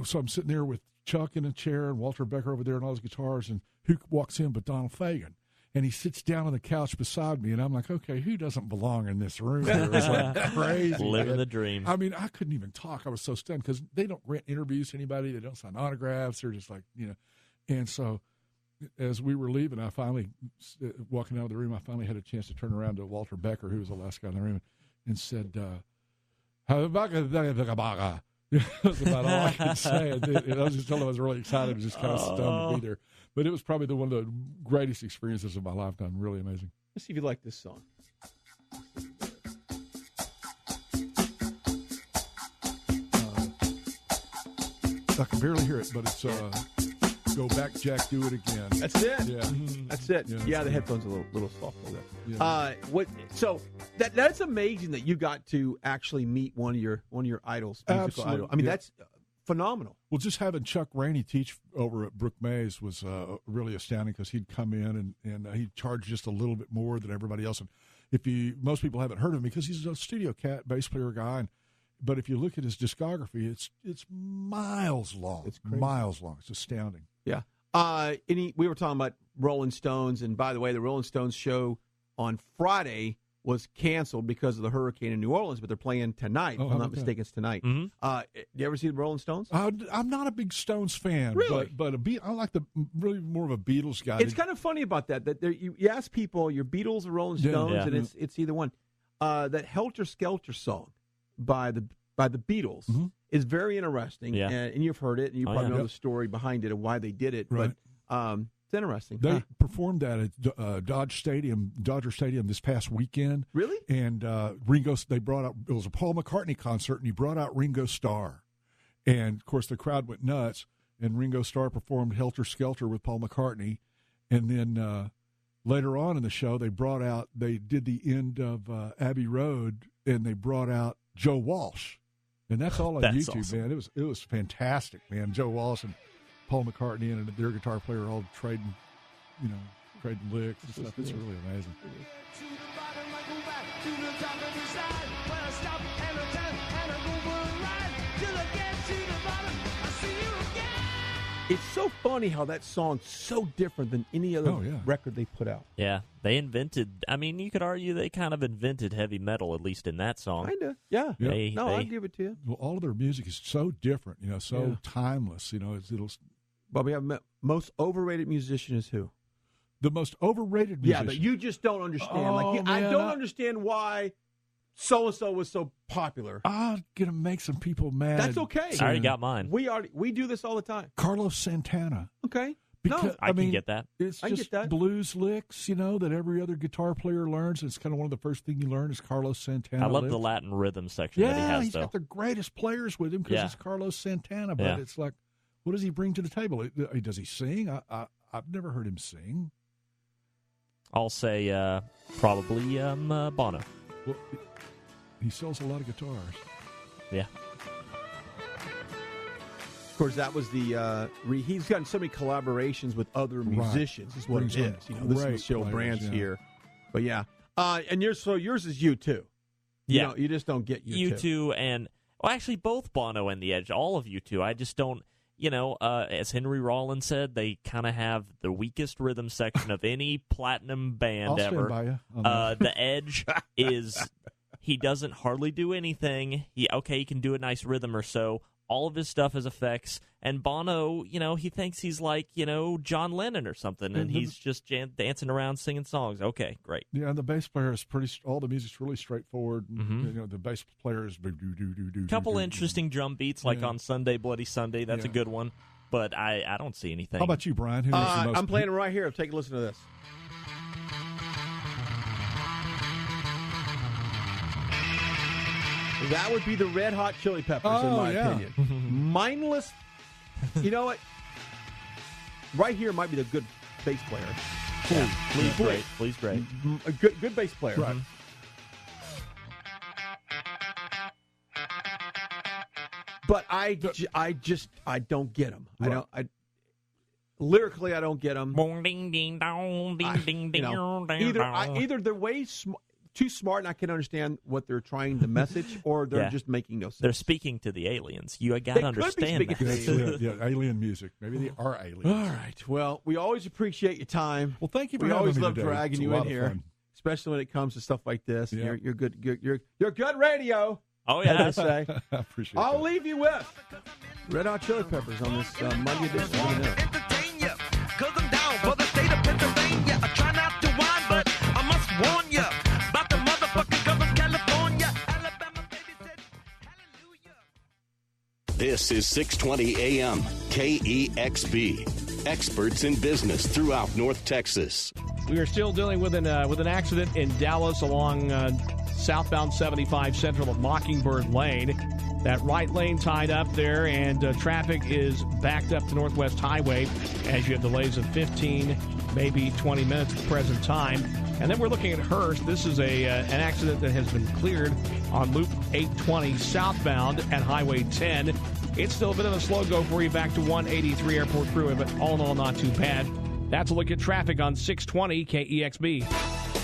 so I'm sitting there with Chuck in a chair and Walter Becker over there and all his guitars. And who walks in but Donald Fagen? And he sits down on the couch beside me, and I'm like, okay, who doesn't belong in this room here? It was like crazy. Living the dream. I mean, I couldn't even talk. I was so stunned because they don't grant interviews to anybody. They don't sign autographs. They're just like, And so as we were leaving, I finally, walking out of the room, I finally had a chance to turn around to Walter Becker, who was the last guy in the room, and said, that's about all I could say. And I was just telling him I was really excited. I was just kind of stunned to be there. But it was probably one of the greatest experiences of my lifetime. Really amazing. Let's see if you like this song. I can barely hear it, but it's Go Back, Jack, Do It Again. That's it. Yeah. That's it. Yeah, the headphones are a little soft over there. Yeah. So that's amazing that you got to actually meet one of your idols, musical idol. I mean, that's phenomenal. Well, just having Chuck Rainey teach over at Brook Mays was really astounding because he'd come in and he'd charge just a little bit more than everybody else. And most people haven't heard of him because he's a studio cat, bass player guy. But if you look at his discography, it's miles long. It's crazy. Miles long. It's astounding. Yeah. We were talking about Rolling Stones, and by the way, the Rolling Stones show on Friday was canceled because of the hurricane in New Orleans, but they're playing tonight. If I'm not mistaken, it's tonight. Mm-hmm. You ever see the Rolling Stones? I'm not a big Stones fan, really? but I like really more of a Beatles guy. It's kind of funny about that you ask people, your Beatles or Rolling Stones, and it's either one. That Helter Skelter song by the Beatles is very interesting. Yeah. And you've heard it, and you probably know the story behind it and why they did it. Right. But it's interesting. They performed that at Dodger Stadium this past weekend. Really? And they brought out, it was a Paul McCartney concert, and he brought out Ringo Starr. And, of course, the crowd went nuts, and Ringo Starr performed Helter Skelter with Paul McCartney. And then later on in the show, they did the end of Abbey Road, and they brought out Joe Walsh. And that's all on YouTube, awesome. Man. It was fantastic, man. Joe Walsh and Paul McCartney and their guitar player all trading licks and stuff. It's really amazing. It's so funny how that song's so different than any other record they put out. Yeah, they invented, you could argue they kind of invented heavy metal, at least in that song. Kind of, yeah. I'll give it to you. Well, all of their music is so different, timeless. Well, we have most overrated musician is who? The most overrated musician? Yeah, but you just don't understand. I don't understand why so-and-so was so popular. I'm going to make some people mad. That's okay. I already got mine. We do this all the time. Carlos Santana. Okay. Because, I can get that. It's just blues licks, that every other guitar player learns. It's kind of one of the first things you learn is Carlos Santana. I love licks. the Latin rhythm section that he has, he's got the greatest players with him because it's Carlos Santana. But it's like, what does he bring to the table? Does he sing? I've never heard him sing. I'll say probably Bono. Well, he sells a lot of guitars. Yeah. Of course, that was the he's gotten so many collaborations with other musicians. Is what it is. This is Cheryl Brands here, but and yours is U2. Yeah, you just don't get U2. U2 and actually both Bono and The Edge, all of U2. I just don't. As Henry Rollins said, they kind of have the weakest rhythm section of any platinum band ever. Stand by you. The Edge is. He doesn't hardly do anything. He can do a nice rhythm or so. All of his stuff is effects. And Bono, he thinks he's like, John Lennon or something, and he's just dancing around singing songs. Okay, great. Yeah, and the bass player is all the music's really straightforward. Mm-hmm. The bass player is couple interesting drum beats, like on Sunday, Bloody Sunday. That's a good one. But I don't see anything. How about you, Brian? Who is the most... I'm playing it right here. Take a listen to this. That would be the Red Hot Chili Peppers, in my opinion. Mindless. You know what? Right here might be the good bass player. Please, great. A good bass player. Right. But I don't get them. Right. Lyrically, I don't get them. Ding ding dong, ding ding Either they're way too smart and I can understand what they're trying to message, or they're just making no sense. They're speaking to the aliens. You got to understand that. Alien music. Maybe they are aliens. All right. Well, we always appreciate your time. Well, thank you for having me. We always love today. dragging you in here, especially when it comes to stuff like this. Yeah. You're good. You're good radio. Oh yeah, I say. I appreciate. I'll leave you with Red Hot Chili Peppers on this Monday edition of the Minute. Cause I'm down for the state of Pennsylvania. I try not to whine, but I must warn ya about the motherfucking government California. Alabama baby said hallelujah. This is 620 AM KEXB. Experts in business throughout North Texas. We are still dealing with an accident in Dallas along southbound 75 Central of Mockingbird Lane. That right lane tied up there, and traffic is backed up to Northwest Highway as you have delays of 15, maybe 20 minutes at the present time. And then we're looking at Hearst. This is an accident that has been cleared on Loop 820 southbound at Highway 10. It's still a bit of a slow go for you back to 183 Airport Freeway, but all in all, not too bad. That's a look at traffic on 620 KEXB.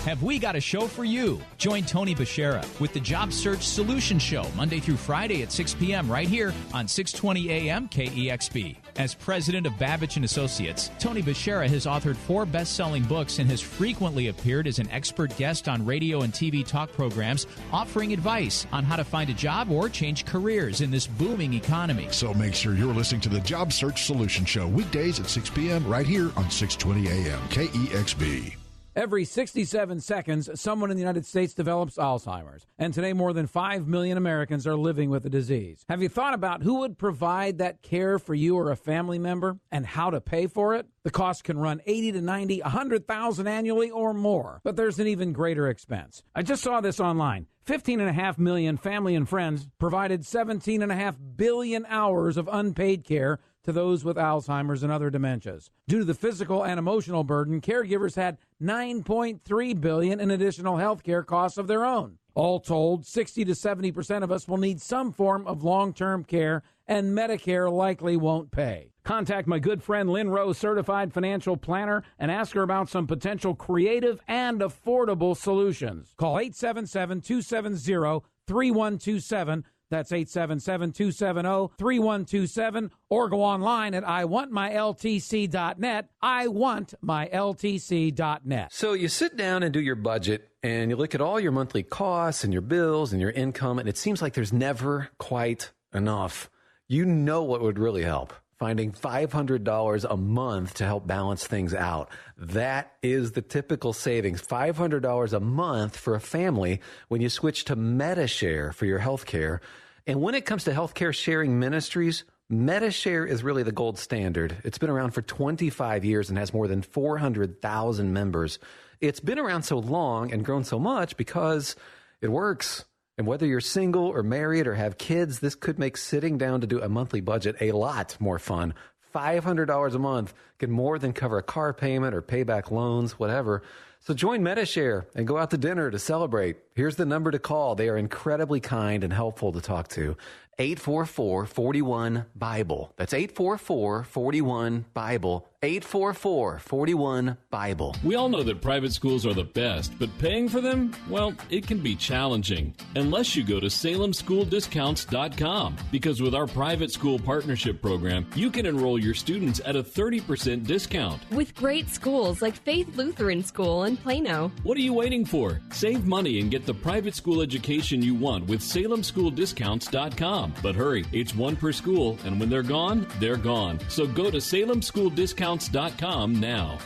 Have we got a show for you? Join Tony Bashera with the Job Search Solution Show Monday through Friday at 6 p.m. right here on 620 AM KEXB. As president of Babich & Associates, Tony Bashera has authored 4 best-selling books and has frequently appeared as an expert guest on radio and TV talk programs, offering advice on how to find a job or change careers in this booming economy. So make sure you're listening to the Job Search Solution Show weekdays at 6 p.m. right here on 620 AM KEXB. Every 67 seconds, someone in the United States develops Alzheimer's. And today, more than 5 million Americans are living with the disease. Have you thought about who would provide that care for you or a family member and how to pay for it? The cost can run $80 to $90, $100,000 annually or more. But there's an even greater expense. I just saw this online. 15.5 million family and friends provided 17.5 billion hours of unpaid care to those with Alzheimer's and other dementias. Due to the physical and emotional burden, caregivers had $9.3 billion in additional health care costs of their own. All told, 60 to 70% of us will need some form of long-term care, and Medicare likely won't pay. Contact my good friend Lynn Rose, certified financial planner, and ask her about some potential creative and affordable solutions. Call 877-270-3127. That's 877-270-3127, or go online at iwantmyltc.net, iwantmyltc.net. So you sit down and do your budget, and you look at all your monthly costs and your bills and your income, and it seems like there's never quite enough. You know what would really help? Finding $500 a month to help balance things out. That is the typical savings, $500 a month for a family when you switch to Medi-Share for your health care. And when it comes to healthcare sharing ministries, Medi-Share is really the gold standard. It's been around for 25 years and has more than 400,000 members. It's been around so long and grown so much because it works. And whether you're single or married or have kids, this could make sitting down to do a monthly budget a lot more fun. $500 a month can more than cover a car payment or pay back loans, whatever. So join Medi-Share and go out to dinner to celebrate. Here's the number to call. They are incredibly kind and helpful to talk to. 844-41-BIBLE. That's 844-41-BIBLE. 844-41-BIBLE. We all know that private schools are the best, but paying for them, well, it can be challenging. Unless you go to SalemSchoolDiscounts.com. Because with our private school partnership program, you can enroll your students at a 30% discount. With great schools like Faith Lutheran School in Plano. What are you waiting for? Save money and get the private school education you want with SalemSchoolDiscounts.com. But hurry, it's one per school, and when they're gone, they're gone. So go to SalemSchoolDiscounts.com now.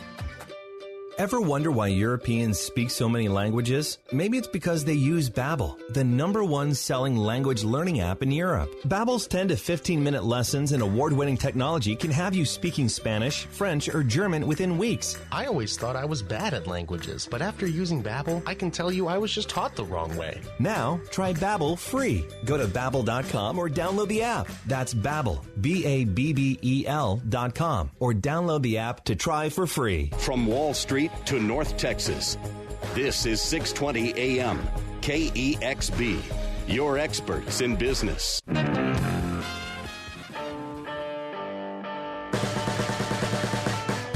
Ever wonder why Europeans speak so many languages? Maybe it's because they use Babbel, the #1 selling language learning app in Europe. Babbel's 10 to 15-minute lessons and award-winning technology can have you speaking Spanish, French, or German within weeks. I always thought I was bad at languages, but after using Babbel, I can tell you I was just taught the wrong way. Now, try Babbel free. Go to Babbel.com or download the app. That's Babbel, Babbel.com, or download the app to try for free. From Wall Street to North Texas, this is 620 AM KEXB, your experts in business.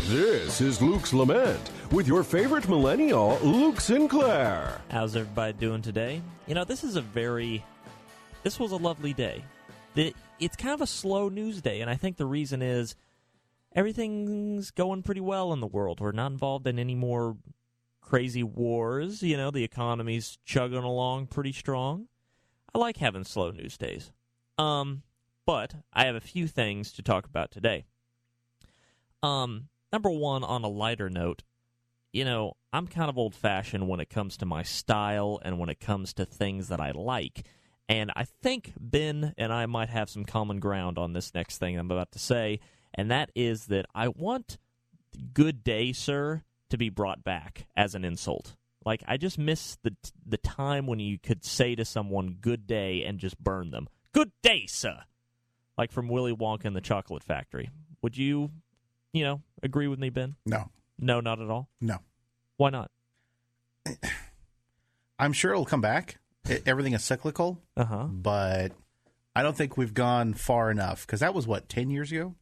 This is Luke's Lament with your favorite millennial, Luke Sinclair. How's everybody doing today? You know, this was a lovely day. It's kind of a slow news day, and I think the reason is everything's going pretty well in the world. We're not involved in any more crazy wars. You know, the economy's chugging along pretty strong. I like having slow news days. But I have a few things to talk about today. Number one, on a lighter note, you know, I'm kind of old-fashioned when it comes to my style and when it comes to things that I like. And I think Ben and I might have some common ground on this next thing I'm about to say. And that is that I want "good day, sir" to be brought back as an insult. Like, I just miss the time when you could say to someone "good day" and just burn them. "Good day, sir." Like from Willy Wonka and the Chocolate Factory. Would you agree with me, Ben? No. No, not at all? No. Why not? I'm sure it'll come back. Everything is cyclical. But I don't think we've gone far enough. Because that was, 10 years ago?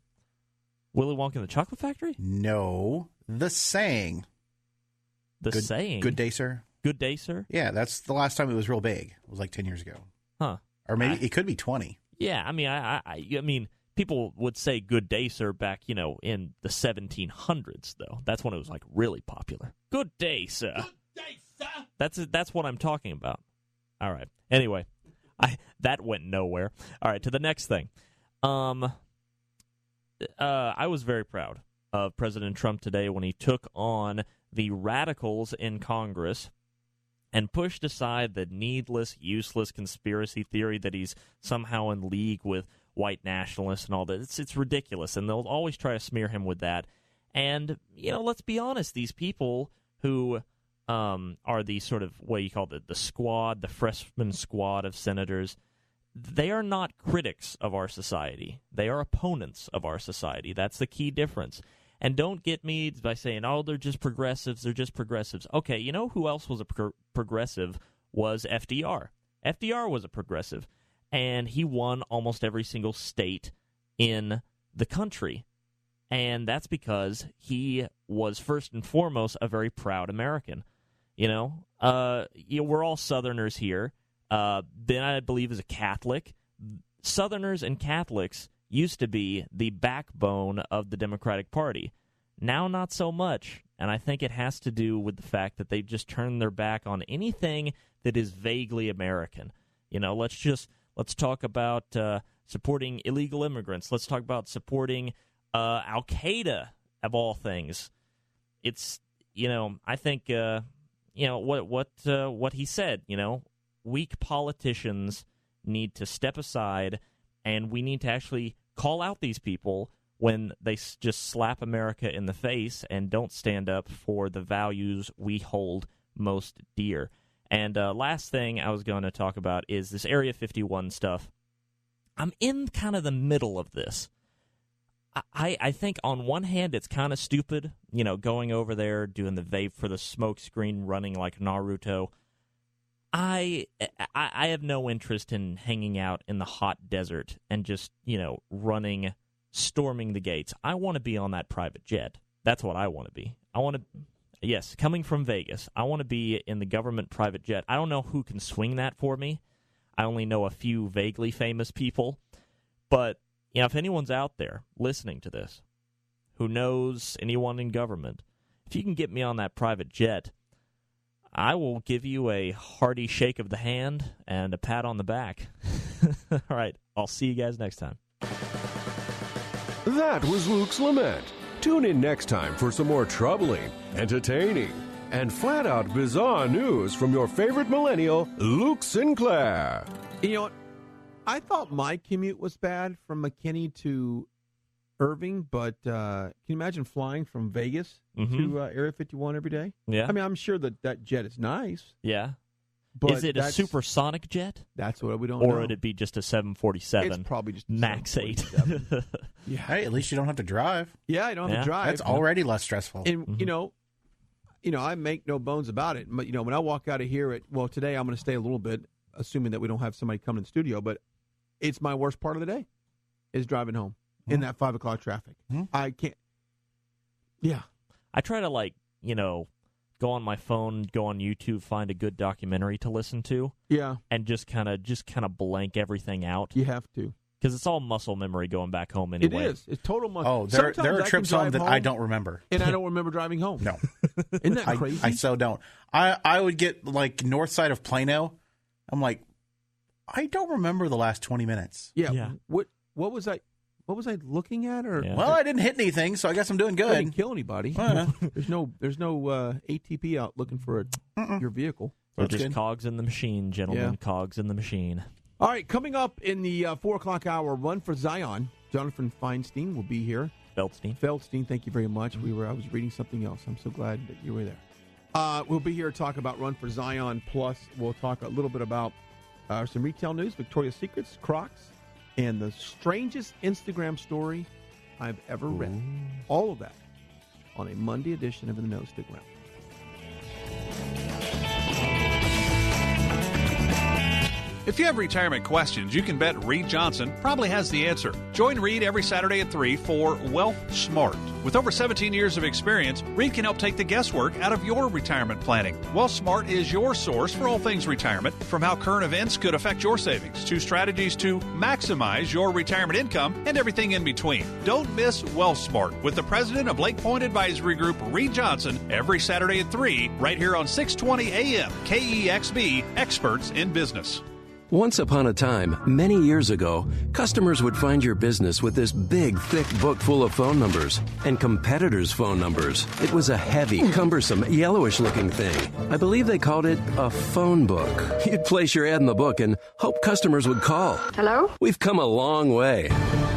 Willy Wonka and the Chocolate Factory? No. The saying. Saying? Good day, sir. Good day, sir? Yeah, that's the last time it was real big. It was 10 years ago. Huh. Or maybe it could be 20. Yeah, I mean, I mean, people would say "good day, sir" back, in the 1700s, though. That's when it was, really popular. "Good day, sir." Good day, sir. That's what I'm talking about. All right. Anyway, that went nowhere. All right, to the next thing. I was very proud of President Trump today when he took on the radicals in Congress and pushed aside the needless, useless conspiracy theory that he's somehow in league with white nationalists and all that. It's ridiculous, and they'll always try to smear him with that. And, let's be honest, these people who are the sort of, what you call the squad, the freshman squad of senators, they are not critics of our society. They are opponents of our society. That's the key difference. And don't get me by saying, they're just progressives, they're just progressives. Okay, you know who else was a progressive? Was FDR. FDR was a progressive, and he won almost every single state in the country. And that's because he was, first and foremost, a very proud American. We're all Southerners here. Ben, I believe, is a Catholic. Southerners and Catholics used to be the backbone of the Democratic Party. Now, not so much. And I think it has to do with the fact that they've just turned their back on anything that is vaguely American. Let's talk about supporting illegal immigrants. Let's talk about supporting Al-Qaeda, of all things. It's, I think, what he said, weak politicians need to step aside, and we need to actually call out these people when they just slap America in the face and don't stand up for the values we hold most dear. And last thing I was going to talk about is this Area 51 stuff. I'm in kind of the middle of this. I think on one hand it's kind of stupid, going over there, doing the vape for the smoke screen, running like Naruto. I have no interest in hanging out in the hot desert and just, storming the gates. I want to be on that private jet. That's what I want to be. Yes, coming from Vegas, I want to be in the government private jet. I don't know who can swing that for me. I only know a few vaguely famous people. But, if anyone's out there listening to this who knows anyone in government, if you can get me on that private jet, I will give you a hearty shake of the hand and a pat on the back. All right, I'll see you guys next time. That was Luke's Lament. Tune in next time for some more troubling, entertaining, and flat-out bizarre news from your favorite millennial, Luke Sinclair. You know what? I thought my commute was bad from McKinney to Irving, but can you imagine flying from Vegas to Area 51 every day? Yeah. I mean, I'm sure that jet is nice. Yeah. But is it a supersonic jet? That's what we don't know. Or would it be just a 747? It's probably just a Max 8. Yeah. Hey, at least you don't have to drive. Yeah, you don't have to drive. That's already less stressful. And, I make no bones about it. But, when I walk out of here today I'm going to stay a little bit, assuming that we don't have somebody come in the studio, but it's my worst part of the day is driving home in that 5 o'clock traffic. I can't. Yeah. I try to, go on my phone, go on YouTube, find a good documentary to listen to. Yeah. And just kind of blank everything out. You have to. Because it's all muscle memory going back home anyway. It is. It's total muscle. Oh, there are trips home that I don't remember. And I don't remember driving home. No. Isn't that crazy? I so don't. I would get, north side of Plano. I'm like, I don't remember the last 20 minutes. Yeah. What was I looking at? Or Well, I didn't hit anything, so I guess I'm doing good. I didn't kill anybody. There's no ATP out looking for your vehicle. They're just cogs in the machine, gentlemen. Yeah. Cogs in the machine. All right, coming up in the 4 o'clock hour, Run for Zion. Jonathan Feinstein will be here. Feldstein, thank you very much. I was reading something else. I'm so glad that you were there. We'll be here to talk about Run for Zion. Plus, we'll talk a little bit about some retail news, Victoria's Secrets, Crocs, and the strangest Instagram story I've ever read. All of that on a Monday edition of In the Know. Stick around. If you have retirement questions, you can bet Reed Johnson probably has the answer. Join Reed every Saturday at 3 for Wealth Smart. With over 17 years of experience, Reed can help take the guesswork out of your retirement planning. Wealth Smart is your source for all things retirement, from how current events could affect your savings to strategies to maximize your retirement income and everything in between. Don't miss Wealth Smart with the president of Lake Point Advisory Group, Reed Johnson, every Saturday at 3 right here on 620 AM KEXB, Experts in Business. Once upon a time, many years ago, customers would find your business with this big, thick book full of phone numbers and competitors' phone numbers. It was a heavy, cumbersome, yellowish-looking thing. I believe they called it a phone book. You'd place your ad in the book and hope customers would call. Hello? We've come a long way.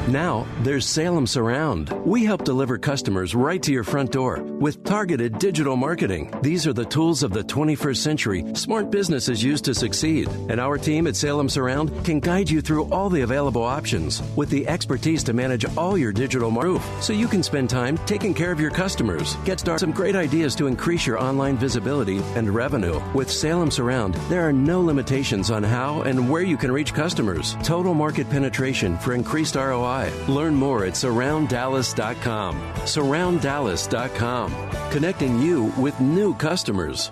Now, there's Salem Surround. We help deliver customers right to your front door with targeted digital marketing. These are the tools of the 21st century smart businesses use to succeed. And our team at Salem Surround can guide you through all the available options with the expertise to manage all your digital marketing so you can spend time taking care of your customers. Get started some great ideas to increase your online visibility and revenue. With Salem Surround, there are no limitations on how and where you can reach customers. Total market penetration for increased ROI. Learn more at SurroundDallas.com. SurroundDallas.com. Connecting you with new customers.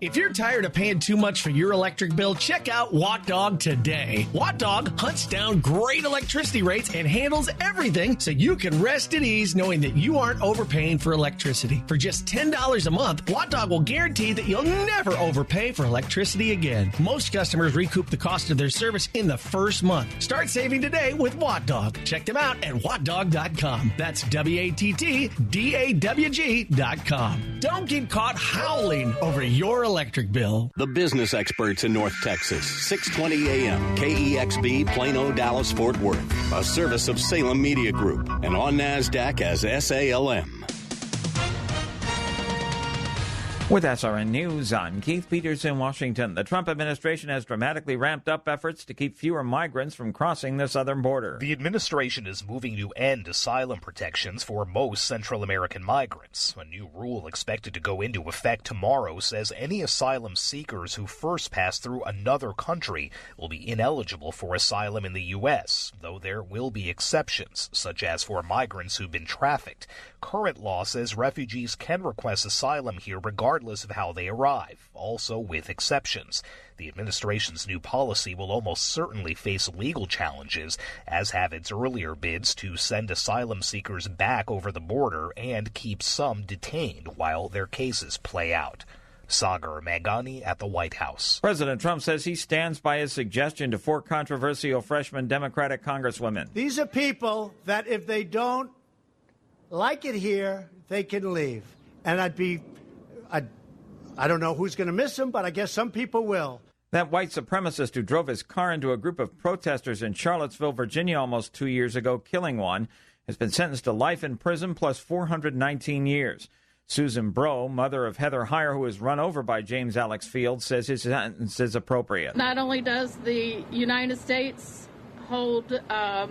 If you're tired of paying too much for your electric bill, check out WattDog today. WattDog hunts down great electricity rates and handles everything so you can rest at ease knowing that you aren't overpaying for electricity. For just $10 a month, WattDog will guarantee that you'll never overpay for electricity again. Most customers recoup the cost of their service in the first month. Start saving today with WattDog. Check them out at WattDog.com. That's WattDawg.com. Don't get caught howling over your electric bill. The business experts in North Texas, 620 AM, KEXB, Plano, Dallas, Fort Worth. A service of Salem Media Group and on NASDAQ as SALM. With SRN News, I'm Keith Peters in Washington. The Trump administration has dramatically ramped up efforts to keep fewer migrants from crossing the southern border. The administration is moving to end asylum protections for most Central American migrants. A new rule expected to go into effect tomorrow says any asylum seekers who first pass through another country will be ineligible for asylum in the U.S., though there will be exceptions, such as for migrants who've been trafficked. Current law says refugees can request asylum here regardless of how they arrive, also with exceptions. The administration's new policy will almost certainly face legal challenges, as have its earlier bids to send asylum seekers back over the border and keep some detained while their cases play out. Sagar Magani at the White House. President Trump says he stands by his suggestion to 4 controversial freshman Democratic congresswomen. These are people that if they don't like it here, they can leave. And I don't know who's going to miss them, but I guess some people will. That white supremacist who drove his car into a group of protesters in Charlottesville, Virginia almost 2 years ago, killing one, has been sentenced to life in prison plus 419 years. Susan Brough, mother of Heather Heyer, who was run over by James Alex Fields, says his sentence is appropriate. Not only does the United States hold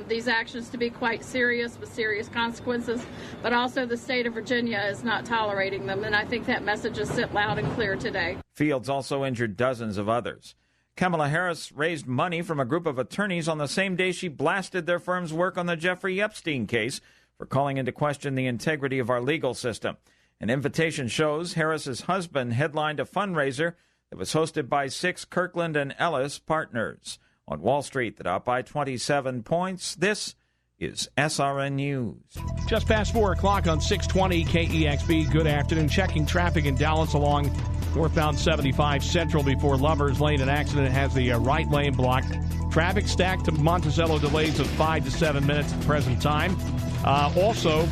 these actions to be quite serious with serious consequences, but also the state of Virginia is not tolerating them, and I think that message is sent loud and clear today. Fields also injured dozens of others. Kamala Harris raised money from a group of attorneys on the same day she blasted their firm's work on the Jeffrey Epstein case for calling into question the integrity of our legal system. An invitation shows Harris's husband headlined a fundraiser that was hosted by 6 Kirkland and Ellis partners. On Wall Street, the Dow up by 27 points. This is SRN News. Just past 4 o'clock on 620 KEXB. Good afternoon. Checking traffic in Dallas along northbound 75 Central before Lovers Lane. An accident has the right lane blocked. Traffic stacked to Monticello, delays of 5 to 7 minutes at the present time. Also,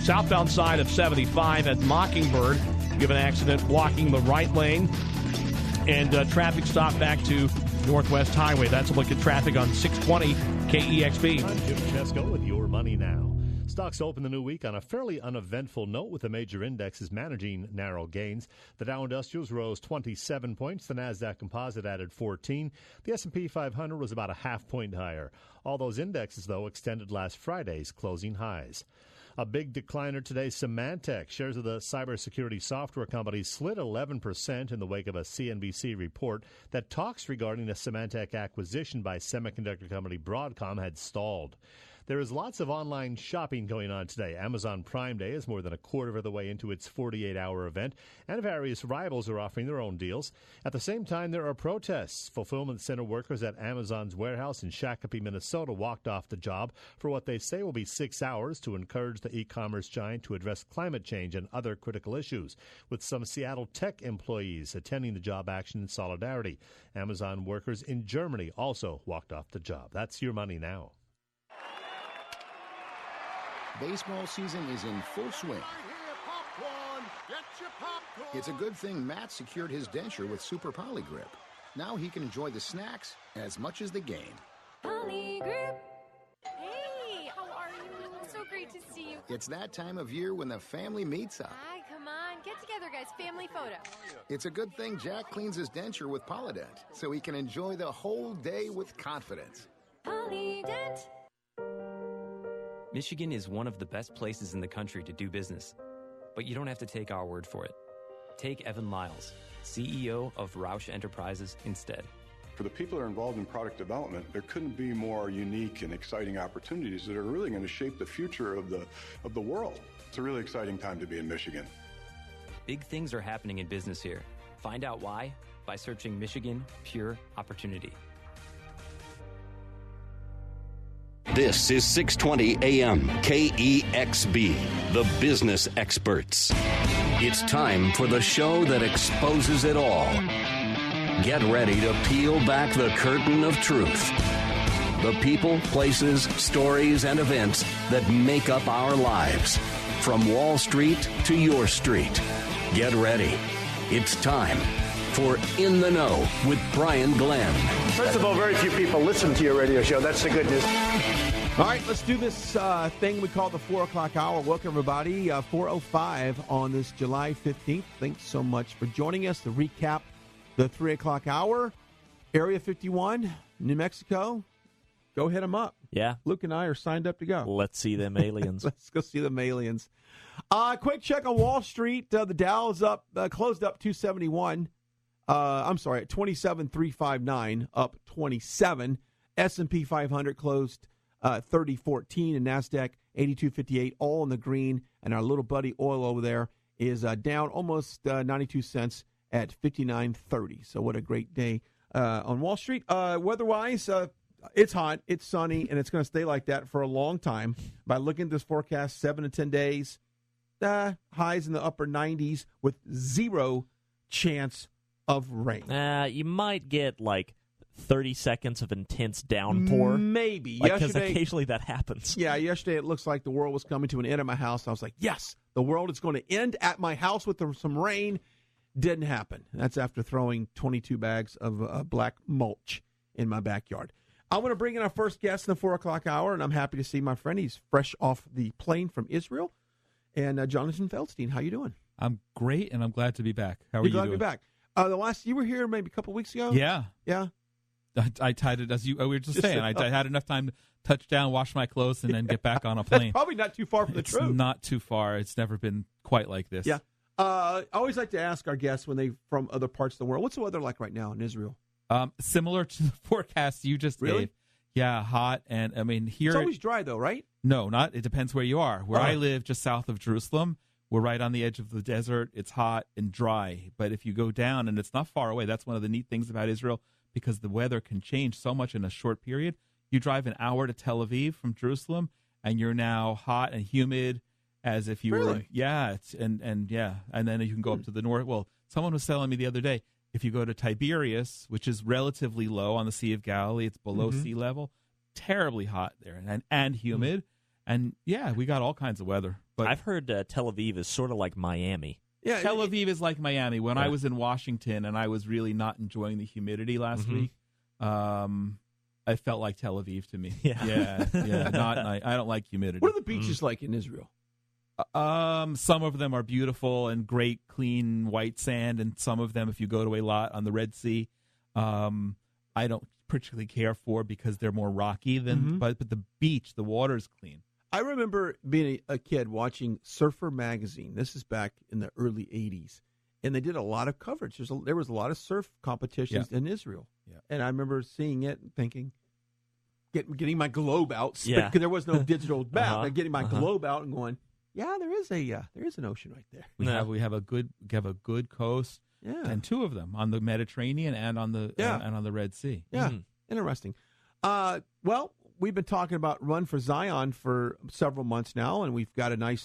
southbound side of 75 at Mockingbird, you have an accident blocking the right lane. And traffic stop back to Northwest Highway. That's a look at traffic on 620 KEXB. I'm Jim Chesko with Your Money Now. Stocks open the new week on a fairly uneventful note with the major indexes managing narrow gains. The Dow Industrials rose 27 points. The NASDAQ Composite added 14. The S&P 500 was about a half point higher. All those indexes, though, extended last Friday's closing highs. A big decliner today, Symantec. Shares of the cybersecurity software company slid 11% in the wake of a CNBC report that talks regarding the Symantec acquisition by semiconductor company Broadcom had stalled. There is lots of online shopping going on today. Amazon Prime Day is more than a quarter of the way into its 48-hour event, and various rivals are offering their own deals. At the same time, there are protests. Fulfillment center workers at Amazon's warehouse in Shakopee, Minnesota, walked off the job for what they say will be 6 hours to encourage the e-commerce giant to address climate change and other critical issues, with some Seattle tech employees attending the job action in solidarity. Amazon workers in Germany also walked off the job. That's your money now. Baseball season is in full swing. It's a good thing Matt secured his denture with Super Polygrip. Now he can enjoy the snacks as much as the game. Polygrip. Hey, how are you? So great to see you. It's that time of year when the family meets up. Hi, come on. Get together, guys. Family photo. It's a good thing Jack cleans his denture with Polydent, so he can enjoy the whole day with confidence. Polydent. Michigan is one of the best places in the country to do business, but you don't have to take our word for it. Take Evan Lyles, CEO of Roush Enterprises, instead. For the people that are involved in product development, there couldn't be more unique and exciting opportunities that are really going to shape the future of the world. It's a really exciting time to be in Michigan. Big things are happening in business here. Find out why by searching Michigan Pure Opportunity. This is 620 AM KEXB, the business experts. It's time for the show that exposes it all. Get ready to peel back the curtain of truth. The people, places, stories, and events that make up our lives. From Wall Street to your street. Get ready. It's time for In the Know with Brian Glenn. First of all, very few people listen to your radio show. That's the good news. All right, let's do this thing we call the 4 o'clock hour. Welcome, everybody. 4:05 on this July 15th. Thanks so much for joining us to recap the 3 o'clock hour. Area 51, New Mexico. Go hit them up. Yeah. Luke and I are signed up to go. Let's see them aliens. Let's go see them aliens. Quick check on Wall Street. The Dow is up, closed up 271. I'm sorry, at 27,359, up 27. S&P 500 closed 3014, and NASDAQ 8258, all in the green. And our little buddy oil over there is down almost 92 cents at 59.30. So what a great day on Wall Street. Weather-wise, it's hot, it's sunny, and it's going to stay like that for a long time. By looking at this forecast, 7 to 10 days, highs in the upper 90s with zero chance of rain. You might get like 30 seconds of intense downpour. Maybe. Because occasionally that happens. Yeah, yesterday it looks like the world was coming to an end at my house. I was like, yes, the world is going to end at my house with some rain. Didn't happen. That's after throwing 22 bags of black mulch in my backyard. I want to bring in our first guest in the 4 o'clock hour, and I'm happy to see my friend. He's fresh off the plane from Israel. And Jonathan Feldstein, how you doing? I'm great, and I'm glad to be back. How are you glad doing? to be back. You were here maybe a couple weeks ago? Yeah. Yeah. I tied it, as we were just saying. I had enough time to touch down, wash my clothes, and then get back on a plane. That's probably not too far from the truth. It's not too far. It's never been quite like this. Yeah. I always like to ask our guests when they from other parts of the world, what's the weather like right now in Israel? Similar to the forecast you just gave. Yeah, hot. And I mean, here. It's always dry, though, right? No, not. It depends where you are. Where I live, just south of Jerusalem, we're right on the edge of the desert. It's hot and dry. But if you go down, and it's not far away, that's one of the neat things about Israel, because the weather can change so much in a short period. You drive an hour to Tel Aviv from Jerusalem, and you're now hot and humid as if you were. Yeah. And then you can go up to the north. Well, someone was telling me the other day, if you go to Tiberias, which is relatively low on the Sea of Galilee, it's below sea level, terribly hot there and humid. And, yeah, we got all kinds of weather. But I've heard Tel Aviv is sort of like Miami. Yeah, Tel Aviv is like Miami. When I was in Washington and I was really not enjoying the humidity last week, I felt like Tel Aviv to me. Yeah. Not nice. I don't like humidity. What are the beaches like in Israel? Some of them are beautiful and great, clean white sand, and some of them, if you go to a lot on the Red Sea, I don't particularly care for because they're more rocky than. But the beach, the water's clean. I remember being a kid watching Surfer Magazine. This is back in the early 80s. And they did a lot of coverage. There was a lot of surf competitions in Israel. Yeah. And I remember seeing it and thinking, getting my globe out. Yeah. There was no digital map. Uh-huh. Getting my globe out and going, yeah, there is an ocean right there. We have a good coast, and two of them on the Mediterranean and on the and on the Red Sea. Yeah, interesting. Well, we've been talking about Run for Zion for several months now, and we've got a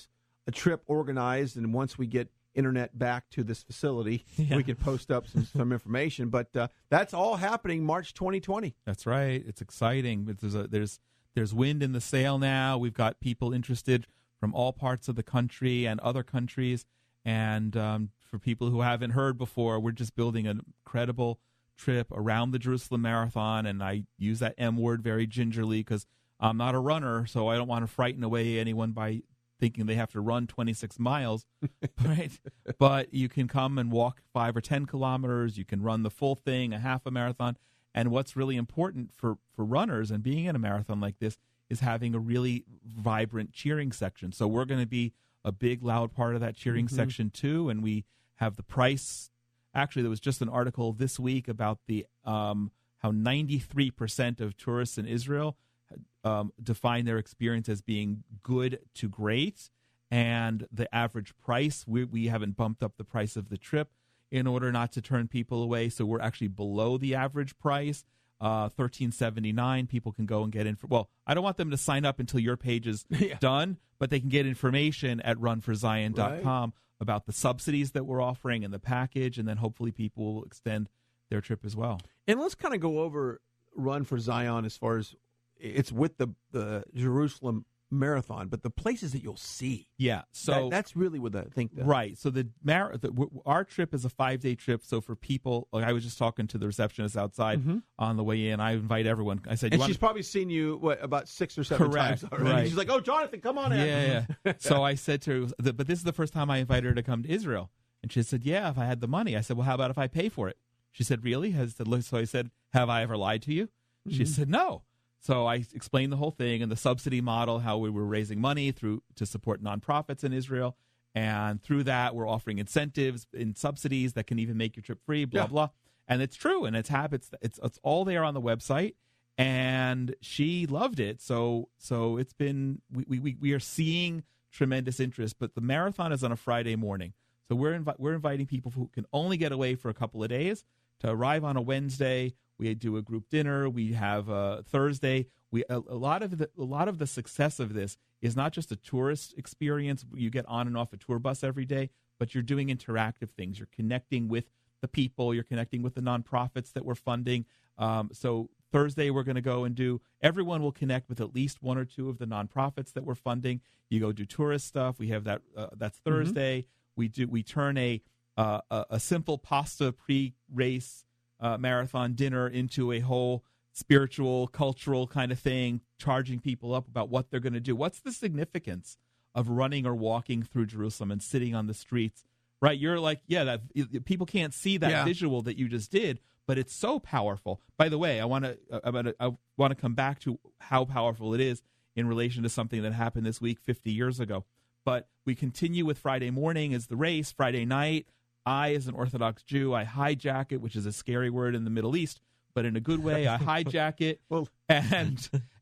trip organized. And once we get internet back to this facility, we can post up some information. But that's all happening March 2020. That's right. It's exciting. There's wind in the sail now. We've got people interested from all parts of the country and other countries. And for people who haven't heard before, we're just building an incredible trip around the Jerusalem Marathon. And I use that M word very gingerly because I'm not a runner, so I don't want to frighten away anyone by thinking they have to run 26 miles, right? But you can come and walk 5 or 10 kilometers. You can run the full thing, a half a marathon. And what's really important for runners and being in a marathon like this is having a really vibrant cheering section. So we're going to be a big, loud part of that cheering section too. And we have the price. Actually, there was just an article this week about the how 93% of tourists in Israel define their experience as being good to great, and the average price, we haven't bumped up the price of the trip in order not to turn people away, so we're actually below the average price. $13.79. People can go and get in. Well, I don't want them to sign up until your page is done, but they can get information at runforzion.com about the subsidies that we're offering and the package, and then hopefully people will extend their trip as well. And let's kind of go over Run for Zion as far as it's with the Jerusalem Marathon, but the places that you'll see. Yeah, so that's really what I think. Right. So our trip is a 5-day trip. So for people, like I was just talking to the receptionist outside on the way in. I invite everyone. I said, she's probably seen you about 6 or 7 times already. Right. She's like, "Oh, Jonathan, come on in." Yeah. So I said to her, but this is the first time I invited her to come to Israel, and she said, "Yeah, if I had the money." I said, "Well, how about if I pay for it?" She said, "Really?" So I said, "Have I ever lied to you?" She said, "No." So I explained the whole thing and the subsidy model, how we were raising money to support nonprofits in Israel. And through that, we're offering incentives and subsidies that can even make your trip free, blah, blah. And it's true. And it's all there on the website. And she loved it. So it's been, we are seeing tremendous interest. But the marathon is on a Friday morning. So we're inviting people who can only get away for a couple of days to arrive on a Wednesday. We do a group dinner. We have a Thursday. A lot of the success of this is not just a tourist experience. You get on and off a tour bus every day, but you're doing interactive things. You're connecting with the people. You're connecting with the nonprofits that we're funding. So Thursday we're going to go and everyone will connect with at least one or two of the nonprofits that we're funding. You go do tourist stuff. We have that. That's Thursday. We turn a simple pasta pre-race marathon dinner into a whole spiritual, cultural kind of thing, charging people up about what they're going to do. What's the significance of running or walking through Jerusalem and sitting on the streets? Right? You're like, people can't see that visual that you just did, but it's so powerful. By the way, I want to come back to how powerful it is in relation to something that happened this week 50 years ago. But we continue with Friday morning as the race. Friday night, I, as an Orthodox Jew, I hijack it, which is a scary word in the Middle East, but in a good way. I hijack it,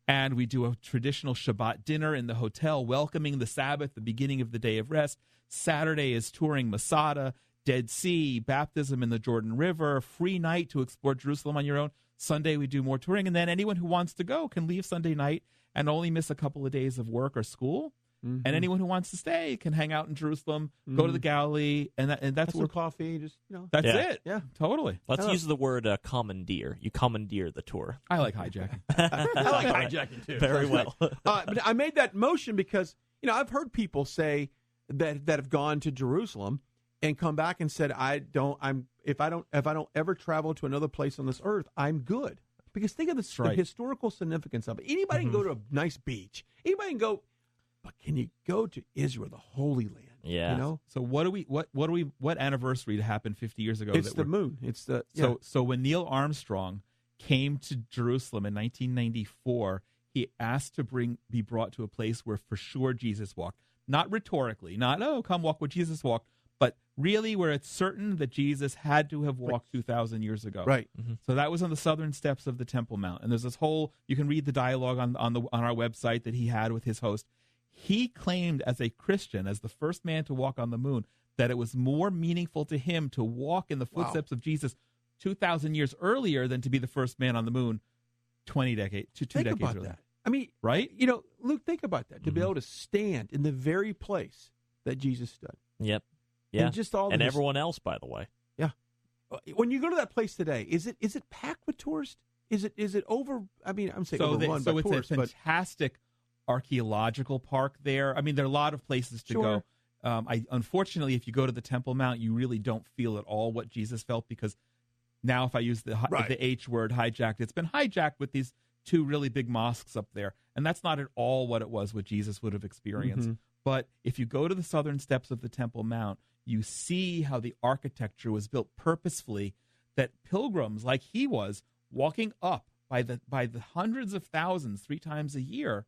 and we do a traditional Shabbat dinner in the hotel, welcoming the Sabbath, the beginning of the day of rest. Saturday is touring Masada, Dead Sea, baptism in the Jordan River, free night to explore Jerusalem on your own. Sunday we do more touring, and then anyone who wants to go can leave Sunday night and only miss a couple of days of work or school. And anyone who wants to stay can hang out in Jerusalem, go to the Galilee, and that's where coffee. That's it. Yeah, totally. Let's use the word commandeer. You commandeer the tour. I like hijacking. I like hijacking too. Very well. But I made that motion because I've heard people say that have gone to Jerusalem and come back and said, if I don't ever travel to another place on this earth, I'm good. Because think of the historical significance of it. Anybody can go to a nice beach. Anybody can go. But can you go to Israel, the Holy Land? Yeah. So what anniversary happened 50 years ago? It's the moon. It's the So when Neil Armstrong came to Jerusalem in 1994, he asked to be brought to a place where for sure Jesus walked. Not rhetorically, not come walk where Jesus walked, but really where it's certain that Jesus had to have walked 2,000 years ago. Right. So that was on the southern steps of the Temple Mount. And there's this whole, you can read the dialogue on our website that he had with his host. He claimed as a Christian, as the first man to walk on the moon, that it was more meaningful to him to walk in the footsteps of Jesus 2,000 years earlier than to be the first man on the moon 2 decades earlier. That. I mean, right? You know, Luke, think about that. To be able to stand in the very place that Jesus stood. Yep. Yeah. And just all and everyone else, by the way. Yeah. When you go to that place today, is it packed with tourists? Is it over? I mean, I'm saying overrun by tourists. So it's a fantastic archaeological park there. I mean, there are a lot of places to go. Unfortunately, if you go to the Temple Mount, you really don't feel at all what Jesus felt, because now if I use the H word, hijacked, it's been hijacked with these two really big mosques up there. And that's not at all what it was, what Jesus would have experienced. But if you go to the southern steps of the Temple Mount, you see how the architecture was built purposefully, that pilgrims like he was walking up by the hundreds of thousands 3 times a year